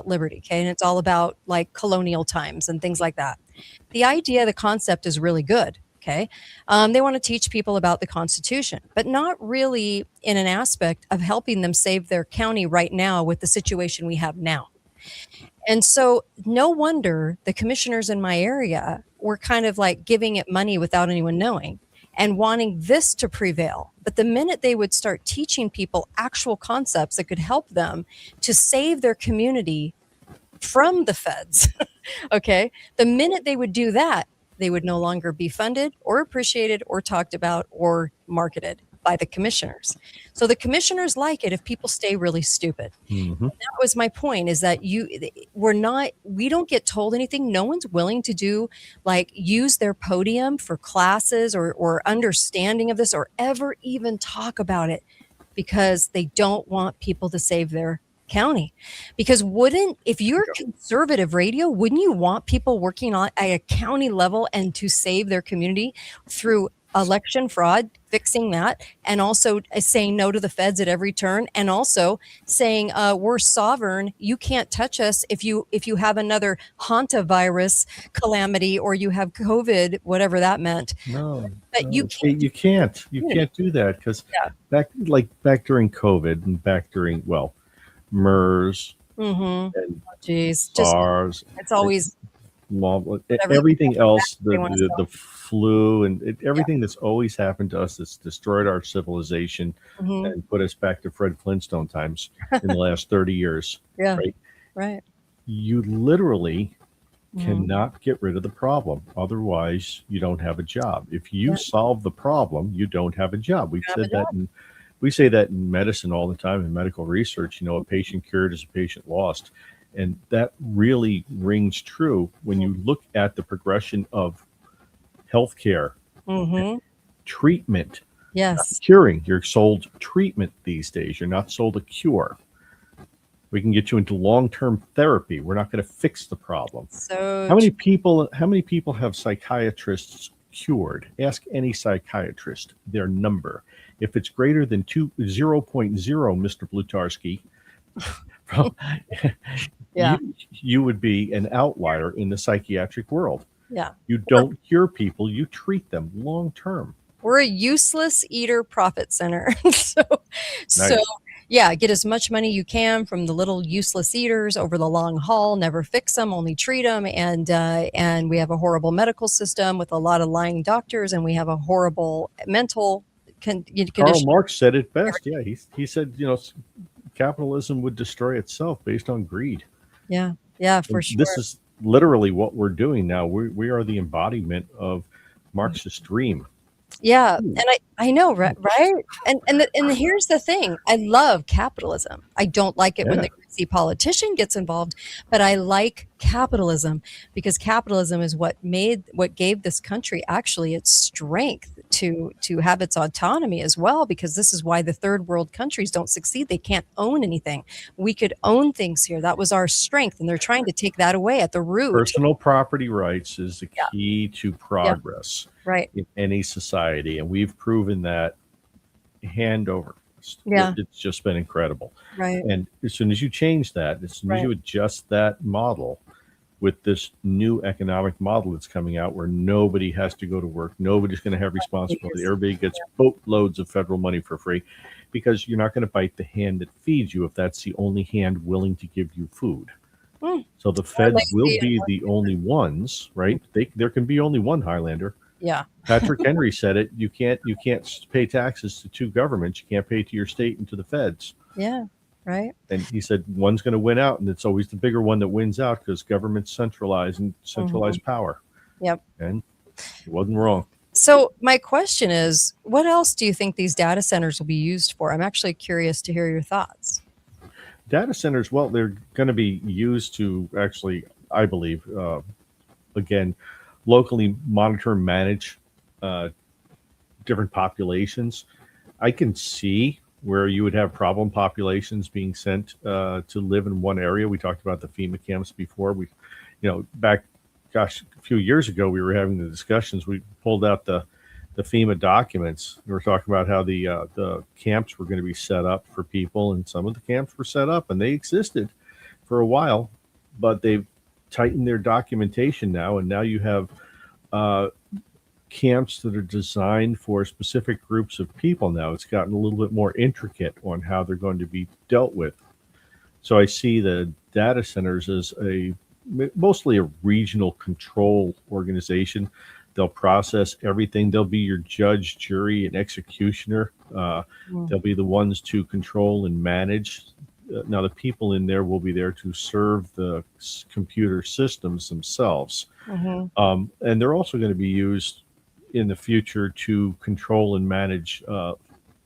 liberty. Okay, and it's all about like colonial times and things like that. The idea, the concept is really good. Okay, they want to teach people about the Constitution, but not really in an aspect of helping them save their county right now with the situation we have now. And so no wonder the commissioners in my area were kind of like giving it money without anyone knowing and wanting this to prevail. But the minute they would start teaching people actual concepts that could help them to save their community from the feds, okay, the minute they would do that, they would no longer be funded or appreciated or talked about or marketed by the commissioners. So the commissioners like it if people stay really stupid. That was my point, is that we don't get told anything. No one's willing to use their podium for classes or understanding of this or ever even talk about it because they don't want people to save their county. Because if you're conservative radio, wouldn't you want people working at a county level and to save their community through election fraud, fixing that, and also saying no to the feds at every turn, and also saying we're sovereign, you can't touch us if you have another hantavirus calamity or you have COVID, whatever that meant. No, you can't do that because back during COVID and back during MERS and SARS, it's always everything else, the flu and everything that's always happened to us that's destroyed our civilization and put us back to Fred Flintstone times in the last 30 years. Yeah. Right. You literally cannot get rid of the problem. Otherwise, you don't have a job. If you solve the problem, you don't have a job. We say that in medicine all the time in medical research. A patient cured is a patient lost. And that really rings true when you look at the progression of healthcare, treatment. Yes. Curing. You're sold treatment these days. You're not sold a cure. We can get you into long-term therapy. We're not going to fix the problem. So how many people have psychiatrists cured. Ask any psychiatrist their number. If it's greater than 0.0, Mr. Blutarsky, Yeah. you would be an outlier in the psychiatric world. Yeah. You don't cure people, you treat them long term. We're a useless eater profit center. so Nice. yeah, get as much money you can from the little useless eaters over the long haul. Never fix them, only treat them. And we have a horrible medical system with a lot of lying doctors, and we have a horrible mental condition. Karl Marx said it best. Yeah, he said, capitalism would destroy itself based on greed. Yeah, for sure. This is literally what we're doing now. We are the embodiment of Marx's dream. Yeah, and I know, right? And here's the thing: I love capitalism. I don't like it when the crazy politician gets involved, but I like capitalism because capitalism is what gave this country actually its strength to have its autonomy as well. Because this is why the third world countries don't succeed. They can't own anything. We could own things here. That was our strength, and they're trying to take that away at the root. Personal property rights is the key to progress. Right. In any society, and we've proven that hand over fist. It's just been incredible. Right. And as soon as you change that, as soon as you adjust that model with this new economic model that's coming out where nobody has to go to work, nobody's going to have responsibility, everybody gets boatloads of federal money for free, because you're not going to bite the hand that feeds you if that's the only hand willing to give you food. So the feds will be the only ones, right? There can be only one Highlander. Yeah. Patrick Henry said it. You can't pay taxes to two governments. You can't pay to your state and to the feds. Yeah. Right. And he said one's going to win out, and it's always the bigger one that wins out because governments centralize power. Yep. And it wasn't wrong. So my question is, what else do you think these data centers will be used for? I'm actually curious to hear your thoughts. Data centers, well, they're going to be used to actually, I believe, again, locally monitor and manage different populations. I can see where you would have problem populations being sent to live in one area. We talked about the FEMA camps before. Back, a few years ago, we were having the discussions. We pulled out the FEMA documents. We were talking about how the camps were going to be set up for people, and some of the camps were set up, and they existed for a while, but they've tightened their documentation now, and now you have camps that are designed for specific groups of people. Now it's gotten a little bit more intricate on how they're going to be dealt with. So I see the data centers as mostly a regional control organization. They'll process everything. They'll be your judge, jury, and executioner. They'll be the ones to control and manage. Now, the people in there will be there to serve the computer systems themselves. And they're also going to be used in the future to control and manage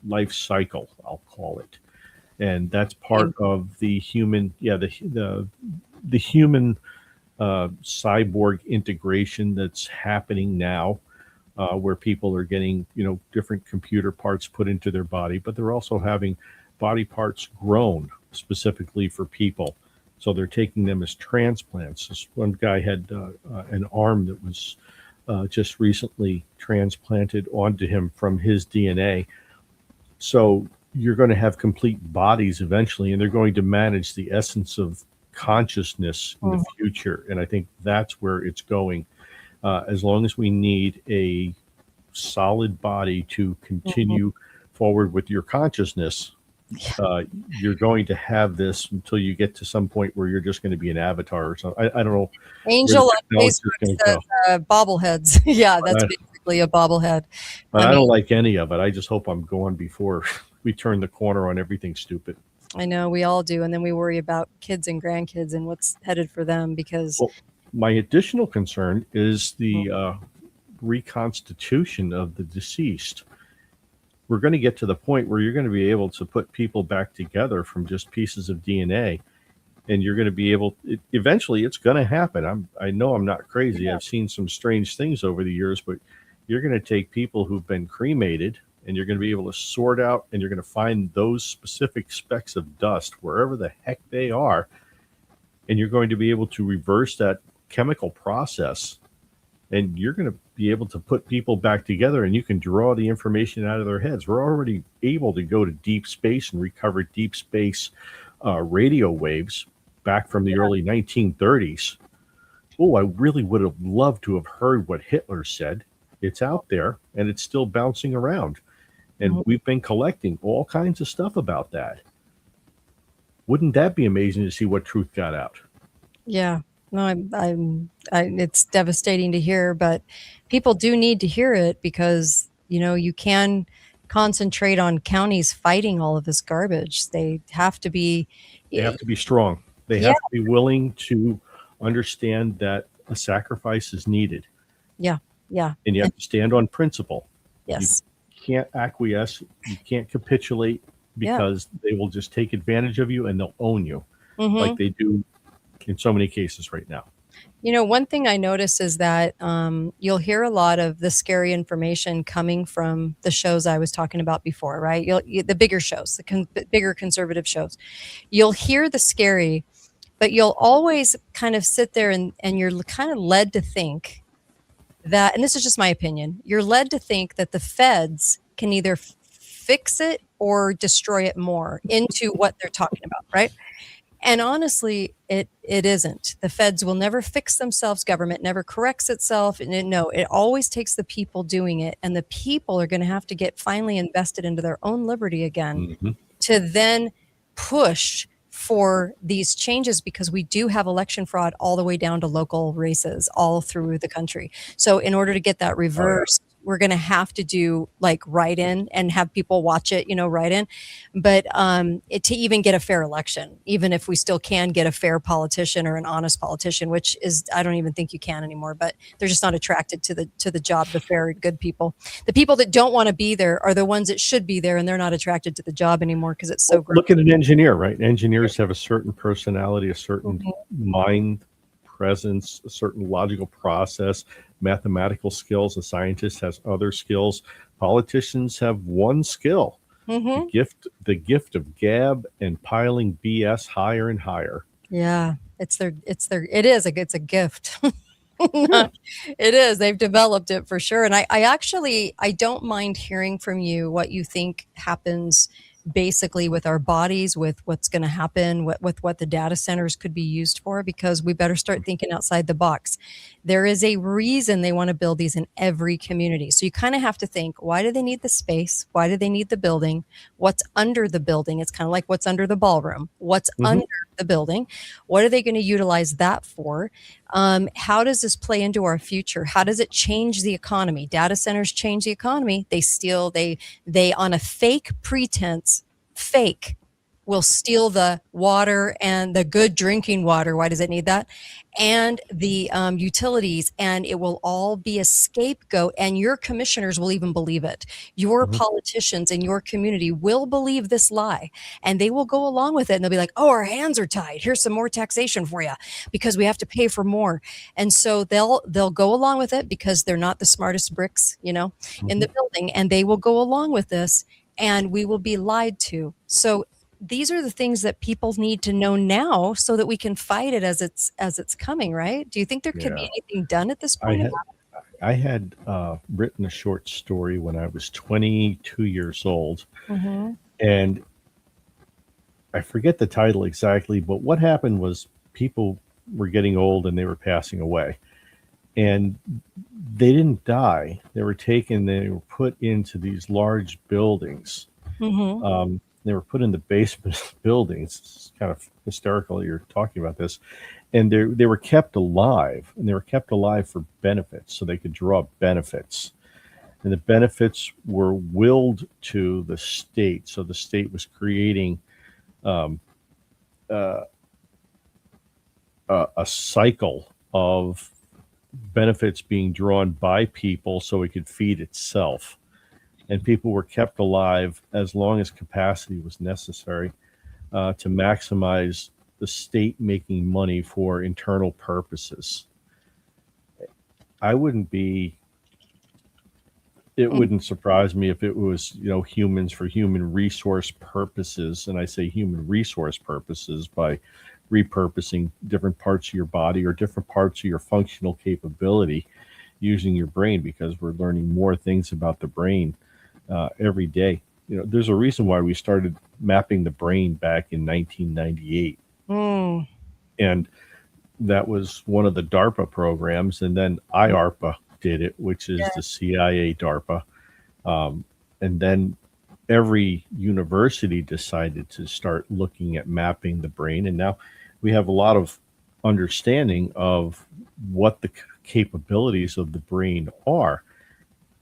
life cycle, I'll call it. And that's part of the human, the human cyborg integration that's happening now, where people are getting, different computer parts put into their body, but they're also having body parts grown specifically for people. So they're taking them as transplants. This one guy had an arm that was just recently transplanted onto him from his DNA. So you're going to have complete bodies eventually, and they're going to manage the essence of consciousness in the future. And I think that's where it's going. As long as we need a solid body to continue forward with your consciousness, you're going to have this until you get to some point where you're just going to be an avatar or something. I don't know. Angel on Facebook says bobbleheads. Yeah, that's basically a bobblehead. But I don't like any of it. I just hope I'm gone before we turn the corner on everything stupid. I know we all do. And then we worry about kids and grandkids and what's headed for them because... Well, my additional concern is the reconstitution of the deceased. We're going to get to the point where you're going to be able to put people back together from just pieces of DNA, and you're going to be able, eventually it's going to happen. I know I'm not crazy. Yeah. I've seen some strange things over the years, but you're going to take people who've been cremated, and you're going to be able to sort out, and you're going to find those specific specks of dust wherever the heck they are, and you're going to be able to reverse that chemical process and you're going to be able to put people back together, and you can draw the information out of their heads. We're already able to go to deep space and recover deep space radio waves back from the early 1930s. Oh, I really would have loved to have heard what Hitler said. It's out there, and it's still bouncing around. And we've been collecting all kinds of stuff about that. Wouldn't that be amazing to see what truth got out? Yeah. No, it's devastating to hear, but people do need to hear it because, you can concentrate on counties fighting all of this garbage. They have to be strong. They Yeah. have to be willing to understand that a sacrifice is needed. Yeah. Yeah. And you have to stand on principle. Yes. You can't acquiesce. You can't capitulate because they will just take advantage of you and they'll own you like they do in so many cases right now. One thing I notice is that you'll hear a lot of the scary information coming from the shows I was talking about before, right? The bigger shows, the bigger conservative shows. You'll hear the scary, but you'll always kind of sit there and you're kind of led to think that, and this is just my opinion, you're led to think that the feds can either fix it or destroy it more into what they're talking about, right? And honestly, it isn't. The feds will never fix themselves. Government never corrects itself. And it always takes the people doing it. And the people are going to have to get finally invested into their own liberty again to then push for these changes, because we do have election fraud all the way down to local races all through the country. So in order to get that reversed, we're going to have to do like write-in and have people watch it, write-in. But to even get a fair election, even if we still can get a fair politician or an honest politician, which is, I don't even think you can anymore, but they're just not attracted to the job, the fair, good people. The people that don't want to be there are the ones that should be there, and they're not attracted to the job anymore because it's so great. Look at an engineer, right? Engineers have a certain personality, a certain mind presence, a certain logical process, mathematical skills. A scientist has other skills. Politicians have one skill, the gift of gab and piling BS higher and higher. Yeah, it's a gift. It is. They've developed it for sure. And I don't mind hearing from you what you think happens basically with our bodies, with what's going to happen, with what the data centers could be used for, because we better start thinking outside the box. There is a reason they want to build these in every community. So you kind of have to think, why do they need the space? Why do they need the building? What's under the building? It's kind of like what's under the ballroom. What's under the building? What are they going to utilize that for? How does this play into our future? How does it change the economy? Data centers change the economy. They on a fake pretense, will steal the water and the good drinking water. Why does it need that? And the utilities, and it will all be a scapegoat, and your commissioners will even believe it. Your politicians in your community will believe this lie, and they will go along with it, and they'll be like, oh, our hands are tied. Here's some more taxation for you because we have to pay for more. And so they'll go along with it because they're not the smartest bricks, in the building, and they will go along with this, and we will be lied to. So these are the things that people need to know now so that we can fight it as it's coming, right? Do you think there could be anything done at this point? I had written a short story when I was 22 years old, and I forget the title exactly, but what happened was people were getting old and they were passing away, and they didn't die. They were taken, they were put into these large buildings. They were put in the basement of buildings. It's kind of hysterical you're talking about this. And they were kept alive, and they were kept alive for benefits, so they could draw benefits. And the benefits were willed to the state. So the state was creating a cycle of benefits being drawn by people so it could feed itself. And people were kept alive as long as capacity was necessary to maximize the state making money for internal purposes. It wouldn't surprise me if it was, humans for human resource purposes. And I say human resource purposes by repurposing different parts of your body or different parts of your functional capability using your brain, because we're learning more things about the brain every day. There's a reason why we started mapping the brain back in 1998. Mm. And that was one of the DARPA programs. And then IARPA did it, which is the CIA DARPA. And then every university decided to start looking at mapping the brain. And now we have a lot of understanding of what the capabilities of the brain are.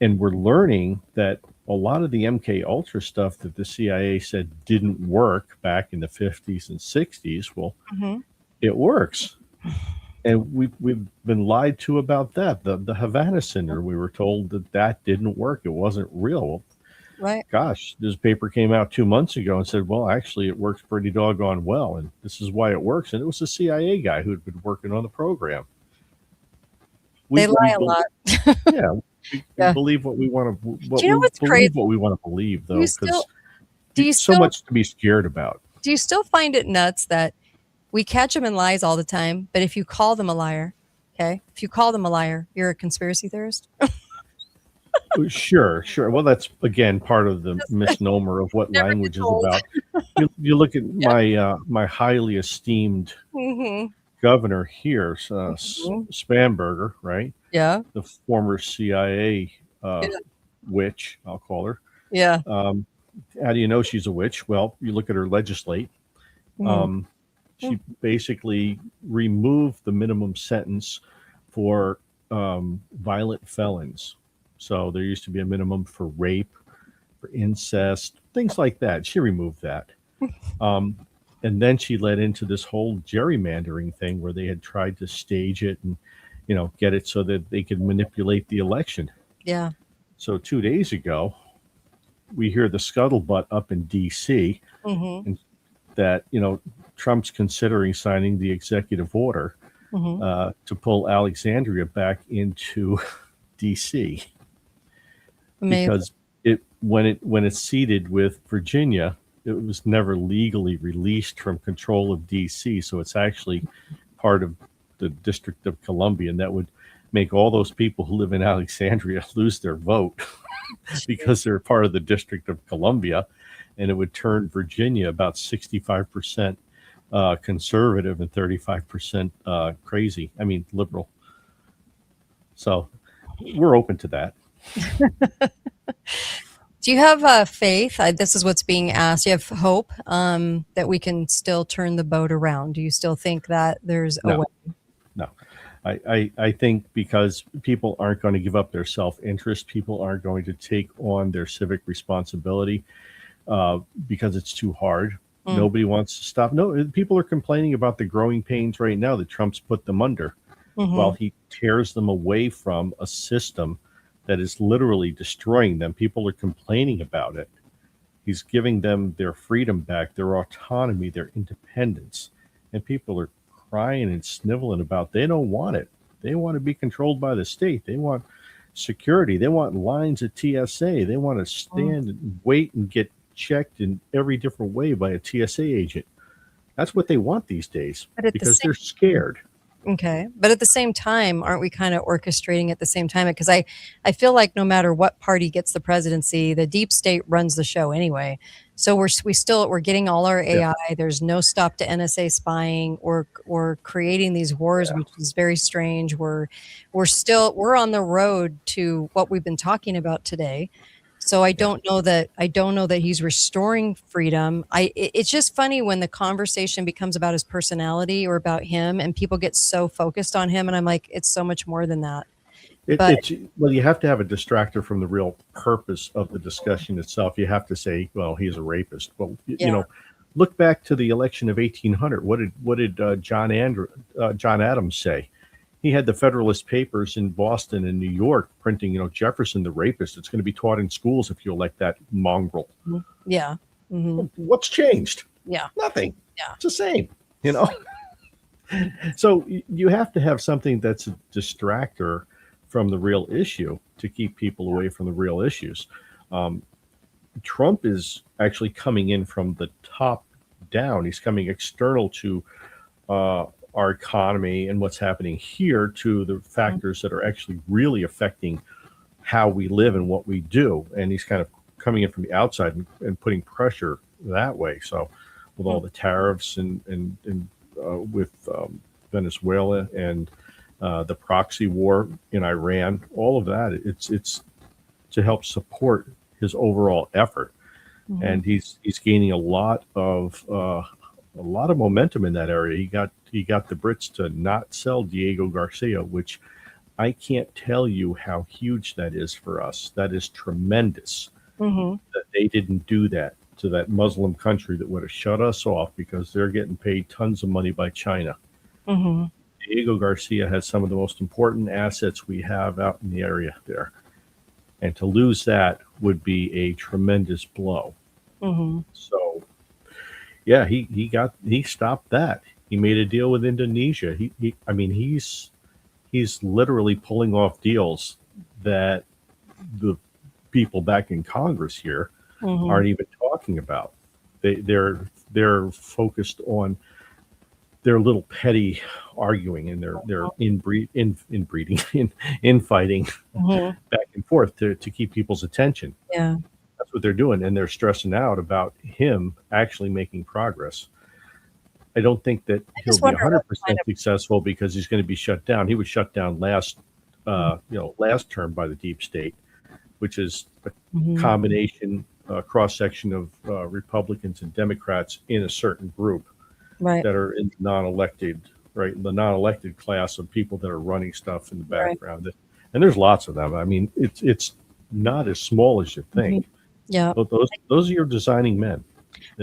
And we're learning that a lot of the MK Ultra stuff that the CIA said didn't work back in the 50s and 60s, well, it works. And we've been lied to about that. The Havana Syndrome, we were told that didn't work. It wasn't real. Right. Gosh, this paper came out 2 months ago and said, well, actually, it works pretty doggone well. And this is why it works. And it was a CIA guy who had been working on the program. They lie a lot. Yeah. We believe what we want to. Do you know what's crazy? What we want to believe, though, because there's so much to be scared about. Do you still find it nuts that we catch them in lies all the time, but if you call them a liar, if you call them a liar, you're a conspiracy theorist? Sure. Well, that's again part of the misnomer of what language is about. You look at my highly esteemed governor here, Spanberger, right? Yeah. The former CIA witch, I'll call her. Yeah. How do you know she's a witch? Well, you look at her legislate. She basically removed the minimum sentence for violent felons. So there used to be a minimum for rape, for incest, things like that. She removed that. And then she led into this whole gerrymandering thing where they had tried to stage it and, get it so that they could manipulate the election. Yeah. So 2 days ago, we hear the scuttlebutt up in D.C. And that, Trump's considering signing the executive order to pull Alexandria back into D.C. Because when it's seated with Virginia, it was never legally released from control of D.C. So it's actually part of the District of Columbia, and that would make all those people who live in Alexandria lose their vote because they're part of the District of Columbia, and it would turn Virginia about 65% conservative and 35% crazy. I mean, liberal. So we're open to that. Do you have faith? This is what's being asked. Do you have hope that we can still turn the boat around? Do you still think that there's a way? No. I think because people aren't going to give up their self-interest, people aren't going to take on their civic responsibility because it's too hard. Nobody wants to stop. No, people are complaining about the growing pains right now that Trump's put them under while he tears them away from a system that is literally destroying them. People are complaining about it. He's giving them their freedom back, their autonomy, their independence. And people are crying and sniveling about they don't want it. They want to be controlled by the state. They want security. They want lines at TSA. They want to stand and wait and get checked in every different way by a TSA agent. That's what they want these days because they're scared. Okay. But at the same time, aren't we kind of orchestrating at the same time? Because I feel like no matter what party gets the presidency, the deep state runs the show anyway. So we're getting all our AI. Yeah. There's no stop to NSA spying or creating these wars, which is very strange. We're on the road to what we've been talking about today. So I don't know that he's restoring freedom. It's just funny when the conversation becomes about his personality or about him, and people get so focused on him. And I'm like, it's so much more than that. Well, you have to have a distractor from the real purpose of the discussion itself. You have to say, well, he's a rapist. Well, look back to the election of 1800. What did John Adams say? He had the Federalist Papers in Boston and New York printing, Jefferson, the rapist. It's going to be taught in schools if you elect that mongrel. Yeah. What's changed? Yeah. Nothing. Yeah. It's the same, So you have to have something that's a distractor from the real issue to keep people away from the real issues. Trump is actually coming in from the top down. He's coming external to our economy and what's happening here to the factors that are actually really affecting how we live and what we do. And he's kind of coming in from the outside and putting pressure that way. So with all the tariffs and with Venezuela and the proxy war in Iran, all of that, it's to help support his overall effort. And he's gaining a lot of momentum in that area. He got the Brits to not sell Diego Garcia, which I can't tell you how huge that is for us. That is tremendous that they didn't do that to that Muslim country that would have shut us off because they're getting paid tons of money by China. Diego Garcia has some of the most important assets we have out in the area there. And to lose that would be a tremendous blow. So, yeah, he stopped that. He made a deal with Indonesia. He's literally pulling off deals that the people back in Congress here aren't even talking about. They're focused on their little petty arguing and their infighting back and forth to keep people's attention. Yeah. That's what they're doing, and they're stressing out about him actually making progress. I don't think that he'll be 100% successful because he's going to be shut down. He was shut down last term by the deep state, which is a combination, cross section of Republicans and Democrats in a certain group that are in the non-elected class of people that are running stuff in the background. And there's lots of them. I mean, it's not as small as you think. Yeah. But those are your designing men.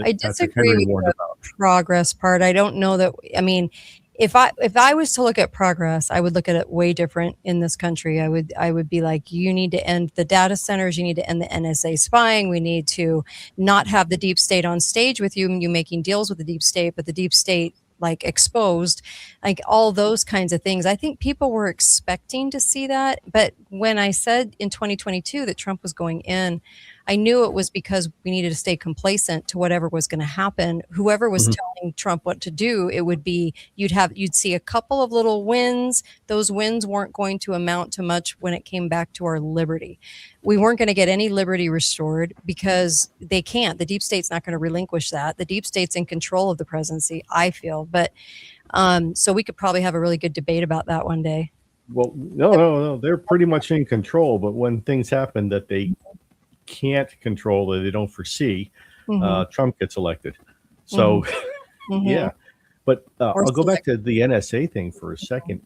I disagree with the progress part. I don't know that. I mean, if I was to look at progress, I would look at it way different in this country. I would be like, you need to end the data centers. You need to end the NSA spying. We need to not have the deep state on stage with you making deals with the deep state, but the deep state like exposed, like all those kinds of things. I think people were expecting to see that. But when I said in 2022 that Trump was going in, I knew it was because we needed to stay complacent to whatever was going to happen. Whoever was telling Trump what to do, it would be, you'd see a couple of little wins. Those wins weren't going to amount to much when it came back to our liberty. We weren't going to get any liberty restored because they can't. The deep state's not going to relinquish that. The deep state's in control of the presidency, I feel. But so we could probably have a really good debate about that one day. Well, no. They're pretty much in control. But when things happen that they can't control, that they don't foresee, Trump gets elected. So, yeah. But I'll go back to the NSA thing for a second,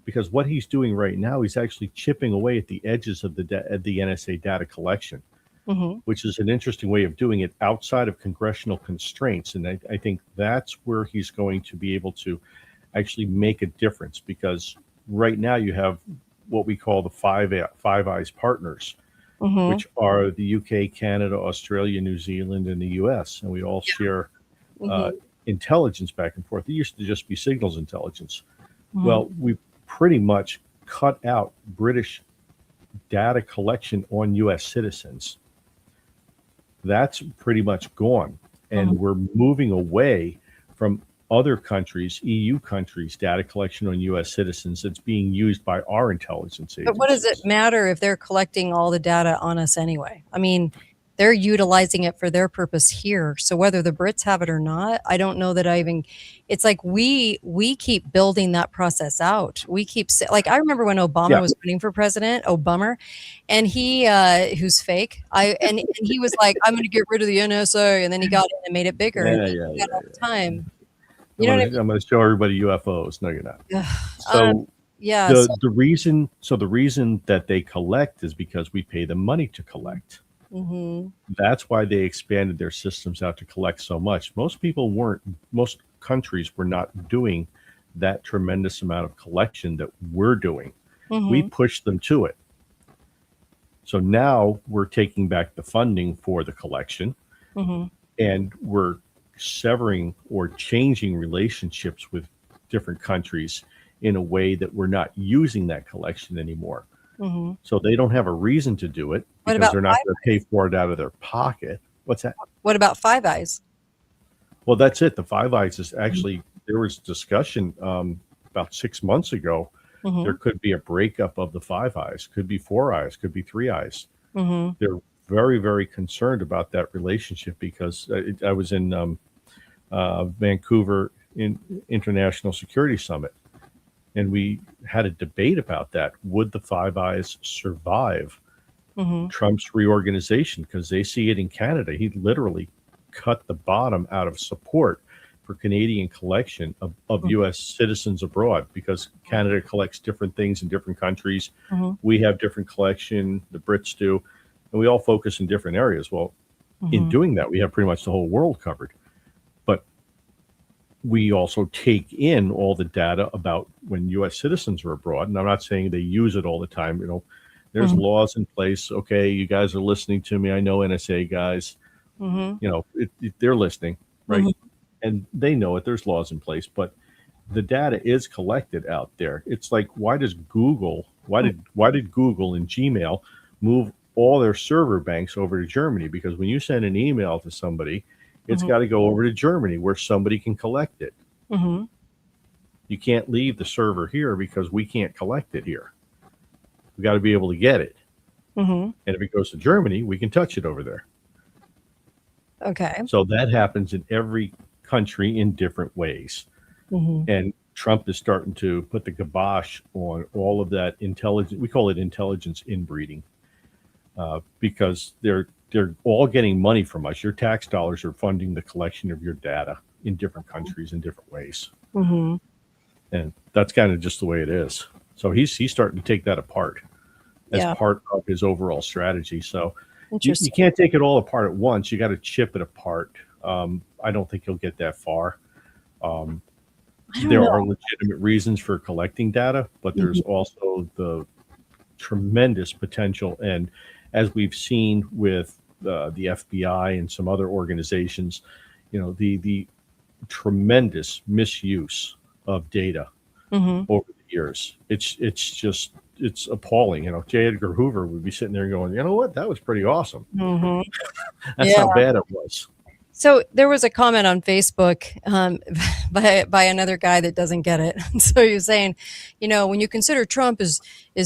because what he's doing right now, he's actually chipping away at the edges of the NSA data collection, which is an interesting way of doing it outside of congressional constraints. And I think that's where he's going to be able to actually make a difference, because right now you have what we call the Five Eyes partners, which are the UK, Canada, Australia, New Zealand, and the US. And we all share intelligence back and forth. It used to just be signals intelligence. Well, we pretty much cut out British data collection on US citizens. That's pretty much gone. And we're moving away from other countries, EU countries, data collection on U.S. citizens that's being used by our intelligence agencies. But what does it matter if they're collecting all the data on us anyway? I mean, they're utilizing it for their purpose here. So whether the Brits have it or not, I don't know that it's like we keep building that process out. We keep, like, I remember when Obama was running for president, Obama, and he, who's fake, and he was like, I'm going to get rid of the NSA. And then he got in and made it bigger. All the time. You know what I mean? I'm going to show everybody UFOs. No, you're not. So the reason that they collect is because we pay them money to collect. That's why they expanded their systems out to collect so much. Most countries were not doing that tremendous amount of collection that we're doing. We pushed them to it. So now we're taking back the funding for the collection, and we're severing or changing relationships with different countries in a way that we're not using that collection anymore. So they don't have a reason to do it because they're not going to pay for it out of their pocket. What's that? What about Five Eyes? Well, that's it. The Five Eyes is actually there was discussion about 6 months ago. There could be a breakup of the Five Eyes, could be Four Eyes, could be Three Eyes. They're very, very concerned about that relationship because I was in Vancouver in International Security Summit, and we had a debate about that. Would the Five Eyes survive Trump's reorganization? Because they see it in Canada. He literally cut the bottom out of support for Canadian collection of U.S. citizens abroad, because Canada collects different things in different countries. We have different collection, the Brits do, and we all focus in different areas. Well, in doing that, we have pretty much the whole world covered. But we also take in all the data about when U.S. citizens are abroad, and I'm not saying they use it all the time. You know, there's laws in place. Okay, you guys are listening to me. I know NSA guys. You know, they're listening, right? And they know it. There's laws in place, but the data is collected out there. It's like, why did Google and Gmail move all their server banks over to Germany? Because when you send an email to somebody, it's got to go over to Germany where somebody can collect it. You can't leave the server here because we can't collect it here. We got to be able to get it. And if it goes to Germany, we can touch it over there. Okay. So that happens in every country in different ways. And Trump is starting to put the kibosh on all of that intelligence. We call it intelligence inbreeding, because they're all getting money from us. Your tax dollars are funding the collection of your data in different countries in different ways. And that's kind of just the way it is. So he's starting to take that apart as part of his overall strategy. So you can't take it all apart at once. You got to chip it apart. I don't think he'll get that far. There are legitimate reasons for collecting data, but there's also the tremendous potential. And as we've seen with the FBI and some other organizations, you know, the tremendous misuse of data over the years. It's appalling. You know, J. Edgar Hoover would be sitting there going, you know what, that was pretty awesome. That's how bad it was. So there was a comment on Facebook by another guy that doesn't get it. So he was saying, you know, when you consider Trump is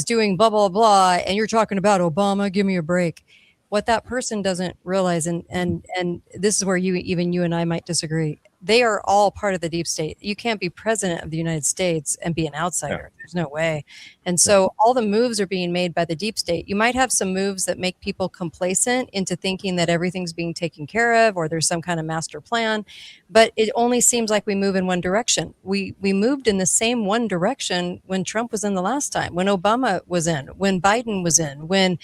doing blah, blah, blah, and you're talking about Obama, give me a break. What that person doesn't realize, and this is where you and I might disagree, they are all part of the deep state. You can't be president of the United States and be an outsider. There's no way. And so all the moves are being made by the deep state. You might have some moves that make people complacent into thinking that everything's being taken care of or there's some kind of master plan, but it only seems like we move in one direction. We moved in the same one direction when Trump was in the last time, when Obama was in, when Biden was in, when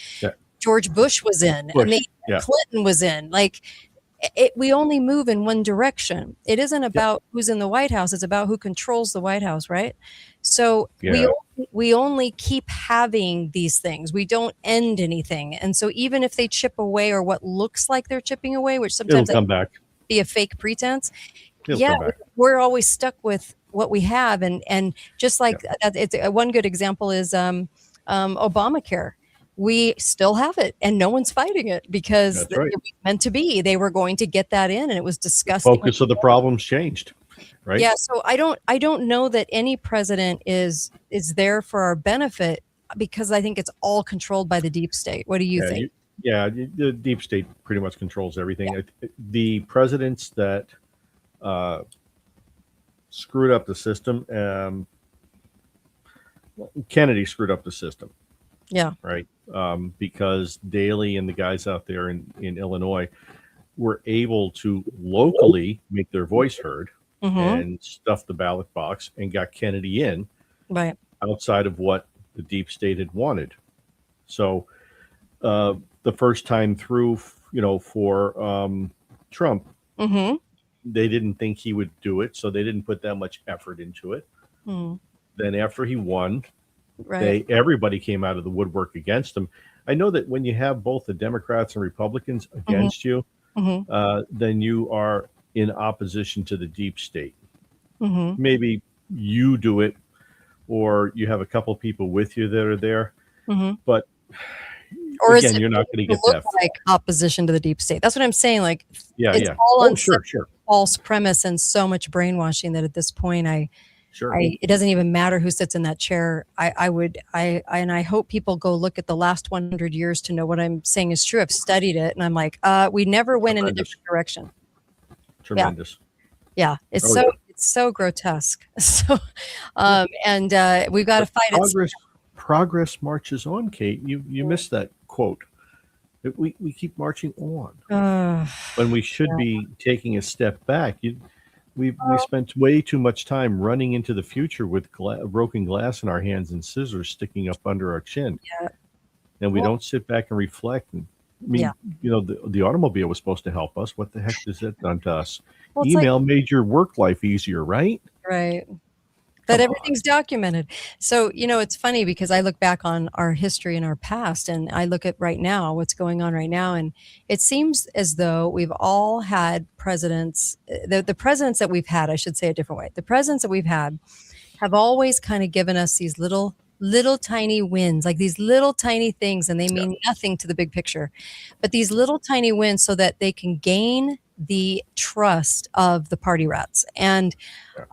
George Bush was in, Clinton was in. Like, we only move in one direction. It isn't about who's in the White House. It's about who controls the White House, right? So we only keep having these things. We don't end anything. And so even if they chip away, or what looks like they're chipping away, which sometimes it'll come back, be a fake pretense, we're always stuck with what we have. And just like it's one good example is Obamacare. We still have it, and no one's fighting it because it was meant to be. They were going to get that in, and it was discussed. The focus of the problems changed, right? Yeah. So I don't know that any president is there for our benefit, because I think it's all controlled by the deep state. What do you think? The deep state pretty much controls everything. The presidents that screwed up the system, Kennedy screwed up the system. Yeah. Right. Because Daley and the guys out there in Illinois were able to locally make their voice heard and stuff the ballot box and got Kennedy in outside of what the deep state had wanted. So the first time through, you know, for Trump, they didn't think he would do it. So they didn't put that much effort into it. Then after he won, everybody came out of the woodwork against him. I know that when you have both the Democrats and Republicans against you, then you are in opposition to the deep state. Maybe you do it, or you have a couple people with you that are there, but or again, you're not going to get that like opposition to the deep state. That's what I'm saying. Like, all on sure. false premise and so much brainwashing that at this point, Sure. it doesn't even matter who sits in that chair. I hope people go look at the last 100 years to know what I'm saying is true. I've studied it, and I'm like, we never went in a different direction. Tremendous. Yeah, it's so grotesque. So, and we've got to fight it. Progress marches on, Kate. You missed that quote. We keep marching on when we should be taking a step back. We spent way too much time running into the future with broken glass in our hands and scissors sticking up under our chin, and we don't sit back and reflect. And, I mean, the automobile was supposed to help us. What the heck has that done to us? Well, email made your work life easier, right? Right. That everything's documented. So, it's funny because I look back on our history and our past, and I look at right now, what's going on right now. And it seems as though we've all had presidents, the presidents that we've had, I should say a different way. The presidents that we've had have always kind of given us these little tiny wins, like these little tiny things, and they mean nothing to the big picture, but these little tiny wins so that they can gain the trust of the party rats. And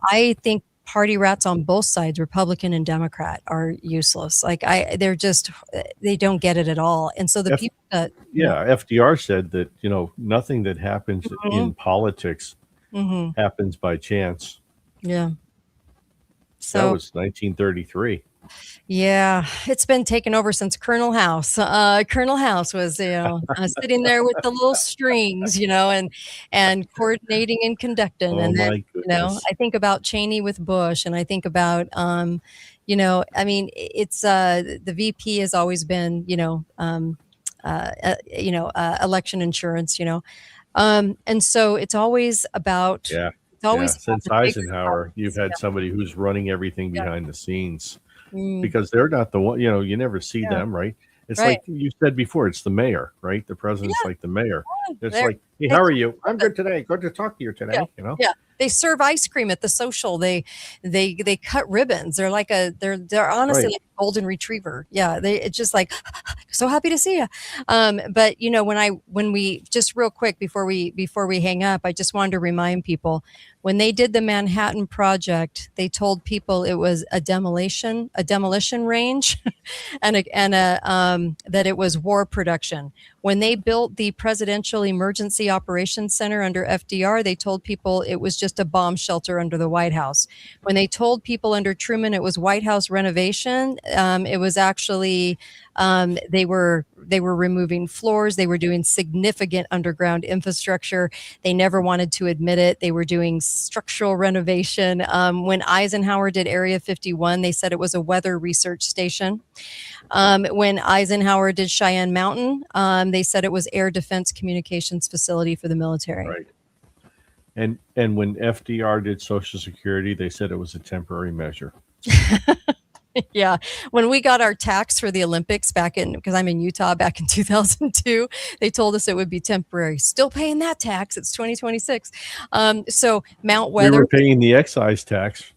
I think party rats on both sides, Republican and Democrat, are useless. Like they don't get it at all. And so the people that FDR said that nothing that happens in politics happens by chance. Yeah. So that was 1933. Yeah, it's been taken over since Colonel House. Colonel House was, sitting there with the little strings, and coordinating and conducting. And then, I think about Cheney with Bush, and I think about, it's the VP has always been, election insurance, and so it's always about. Yeah. It's always since Eisenhower, you've had somebody who's running everything behind the scenes. Because they're not the one, you never see them, right? It's like you said before, it's the mayor, right? The president's like the mayor. It's like, hey, how are you? I'm good today. Good to talk to you today. Yeah. They serve ice cream at the social. They cut ribbons. They're like they're honestly like a golden retriever. Yeah. It's just like, so happy to see you. But when we just real quick before we hang up, I just wanted to remind people, when they did the Manhattan Project, they told people it was a demolition range, and that it was war production. When they built the Presidential Emergency Operations Center under FDR, they told people it was just a bomb shelter under the White House. When they told people under Truman it was White House renovation, it was actually they were removing floors. They were doing significant underground infrastructure. They never wanted to admit it. They were doing structural renovation. When Eisenhower did Area 51, they said it was a weather research station. When Eisenhower did Cheyenne Mountain, they said it was air defense communications facility for the military. Right. And when FDR did Social Security, they said it was a temporary measure. Yeah. When we got our tax for the Olympics because I'm in Utah back in 2002, they told us it would be temporary. Still paying that tax. It's 2026. So Mount Weather. We were paying the excise tax,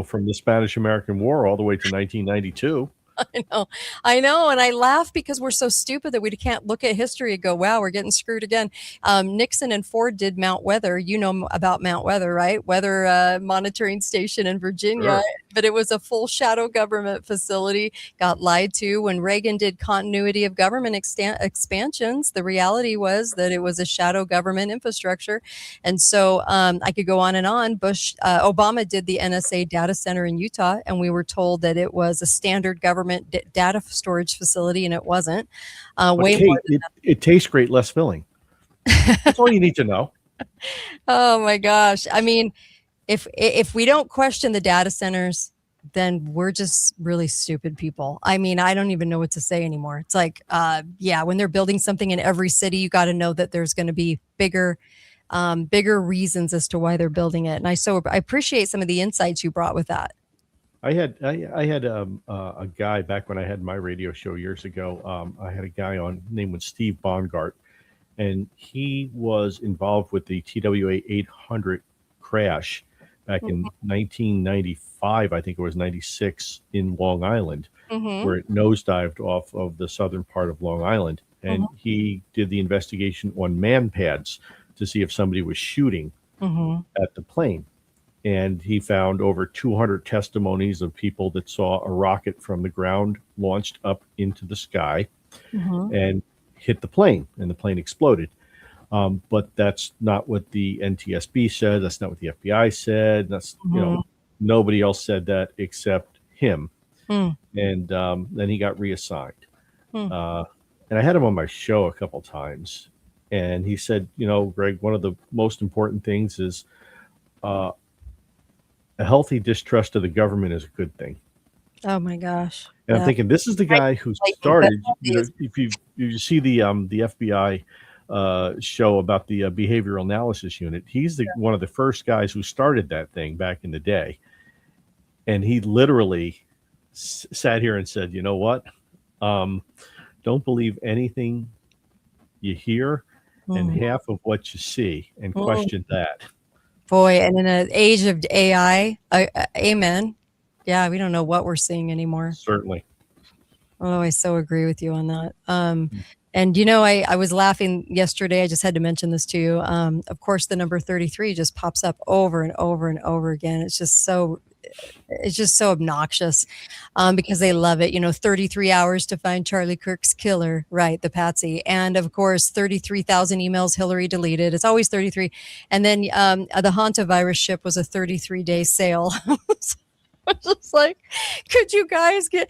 from the Spanish-American War all the way to 1992. I know. And I laugh because we're so stupid that we can't look at history and go, wow, we're getting screwed again. Nixon and Ford did Mount Weather. You know about Mount Weather, right? Weather monitoring station in Virginia. Sure. But it was a full shadow government facility. Got lied to. When Reagan did continuity of government expansions, the reality was that it was a shadow government infrastructure. And so I could go on and on. Obama did the NSA data center in Utah, and we were told that it was a standard government data storage facility, and it wasn't. It tastes great, less filling. That's all you need to know. Oh my gosh! I mean, if we don't question the data centers, then we're just really stupid people. I mean, I don't even know what to say anymore. It's like, when they're building something in every city, you got to know that there's going to be bigger reasons as to why they're building it. And I appreciate some of the insights you brought with that. I had a guy back when I had my radio show years ago. I had a guy on named Steve Bongart, and he was involved with the TWA 800 crash back in 1995. I think it was 96 in Long Island, where it nosedived off of the southern part of Long Island, and he did the investigation on man pads to see if somebody was shooting at the plane. And he found over 200 testimonies of people that saw a rocket from the ground launched up into the sky and hit the plane, and the plane exploded. But that's not what the NTSB said. That's not what the FBI said. That's nobody else said that except him. And then he got reassigned. And I had him on my show a couple times, and he said, Greg, one of the most important things is a healthy distrust of the government is a good thing. Oh my gosh! And I'm thinking, this is the guy who started. If you see the FBI show about the behavioral analysis unit, he's one of the first guys who started that thing back in the day, and he literally sat here and said, "You know what? Don't believe anything you hear, and half of what you see, and question that." Boy, and in an age of AI, amen. Yeah, we don't know what we're seeing anymore. Certainly. Oh, I so agree with you on that. And I was laughing yesterday. I just had to mention this to you. Of course, the number 33 just pops up over and over and over again. It's just so obnoxious because they love it. 33 hours to find Charlie Kirk's killer, right? The patsy. And of course, 33,000 emails Hillary deleted. It's always 33. And then the hantavirus ship was a 33-day sale. I was just like, could you guys they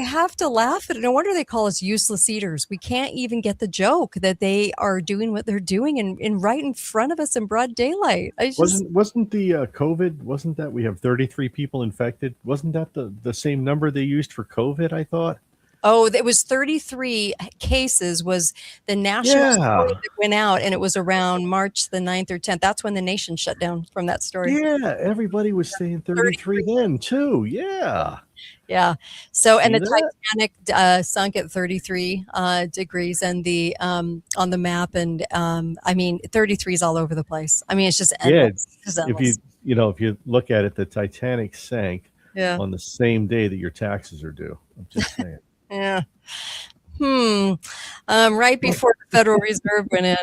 have to laugh at it. No wonder they call us useless eaters. We can't even get the joke that they are doing what they're doing in right in front of us in broad daylight. Wasn't the COVID, wasn't that we have 33 people infected? Wasn't that the same number they used for COVID, I thought? Oh, it was 33 cases was the national story that went out, and it was around March the 9th or 10th. That's when the nation shut down from that story. Yeah, everybody was saying 33 then too. Yeah. Yeah. So, and the Titanic sunk at 33 degrees and the on the map, and 33 is all over the place. I mean, it's just endless. Yeah. If you look at it, the Titanic sank on the same day that your taxes are due. I'm just saying. Yeah. Right before the Federal Reserve went in.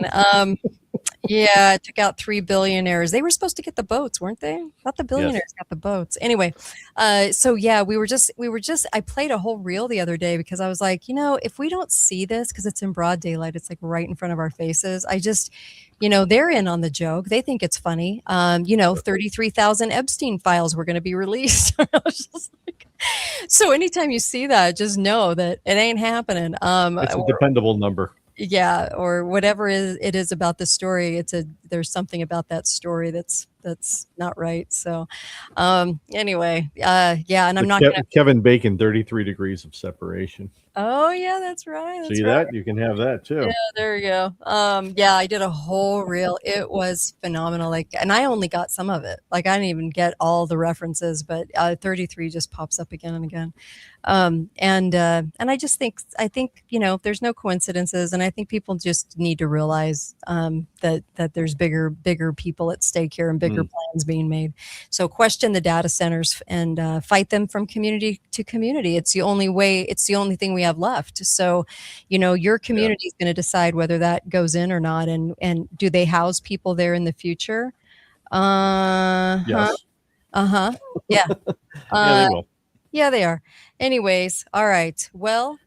It took out 3 billionaires. They were supposed to get the boats, weren't they? I thought the billionaires got the boats. Anyway, we were just I played a whole reel the other day because I was like, if we don't see this, because it's in broad daylight, it's like right in front of our faces. I just, they're in on the joke. They think it's funny. 33,000 Epstein files were going to be released. I was just like, so anytime you see that, just know that it ain't happening. It's a dependable number. Yeah, or whatever it is about the story. There's something about that story that's not right. So, anyway, and I'm not gonna. Kevin Bacon, 33 degrees of separation. Oh yeah, that's right. See that? You can have that too. Yeah, there you go. I did a whole reel. It was phenomenal. And I only got some of it. I didn't even get all the references, but 33 just pops up again and again. And I just think there's no coincidences, and I think people just need to realize that there's bigger people at stake here and bigger plans being made. So question the data centers and fight them from community to community. It's the only way. It's the only thing we have left. So, your community is going to decide whether that goes in or not, and do they house people there in the future? Yes. Yeah. Yeah, they will. Yeah, they are. Anyways, all right. Well,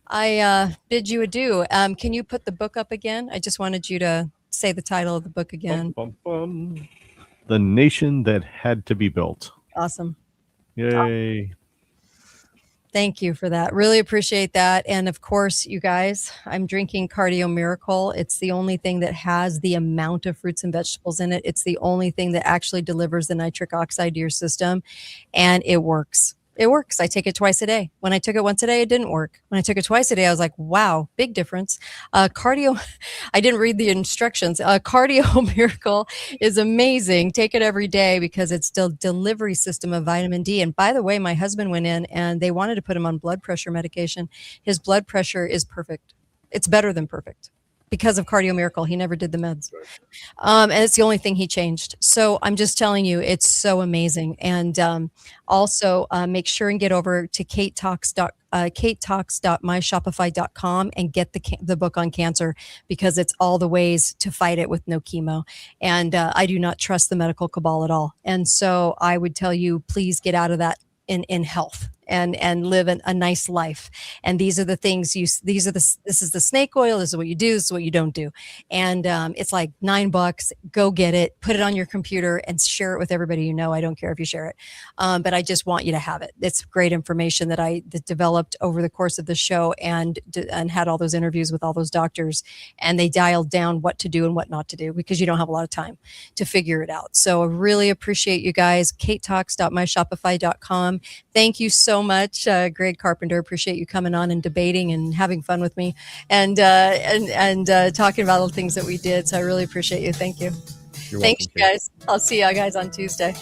I bid you adieu. Can you put the book up again? I just wanted you to say the title of the book again. The Nation That Had to Be Built. Awesome. Yay. Thank you for that. Really appreciate that. And of course, you guys, I'm drinking Cardio Miracle. It's the only thing that has the amount of fruits and vegetables in it. It's the only thing that actually delivers the nitric oxide to your system, and it works. It works. I take it twice a day. When I took it once a day, it didn't work. When I took it twice a day, I was like, wow, big difference. Cardio, I didn't read the instructions. Cardio Miracle is amazing. Take it every day because it's still delivery system of vitamin D. And by the way, my husband went in and they wanted to put him on blood pressure medication. His blood pressure is perfect. It's better than perfect. Because of Cardio Miracle. He never did the meds. And it's the only thing he changed. So I'm just telling you, it's so amazing. And also make sure and get over to katetalks.myshopify.com and get the book on cancer, because it's all the ways to fight it with no chemo. And I do not trust the medical cabal at all. And so I would tell you, please get out of that in health and live a nice life. And these are the things this is the snake oil. This is what you do. This is what you don't do. And it's like $9. Go get it, put it on your computer and share it with everybody you know. I don't care if you share it. But I just want you to have it. It's great information that I developed over the course of the show and had all those interviews with all those doctors, and they dialed down what to do and what not to do, because you don't have a lot of time to figure it out. So I really appreciate you guys. katetalks.myshopify.com. Thank you so much, Greg Carpenter. Appreciate you coming on and debating and having fun with me and talking about all the things that we did. So I really appreciate you. Thank you. You're Thanks, welcome, Kate. guys. I'll see you guys on Tuesday.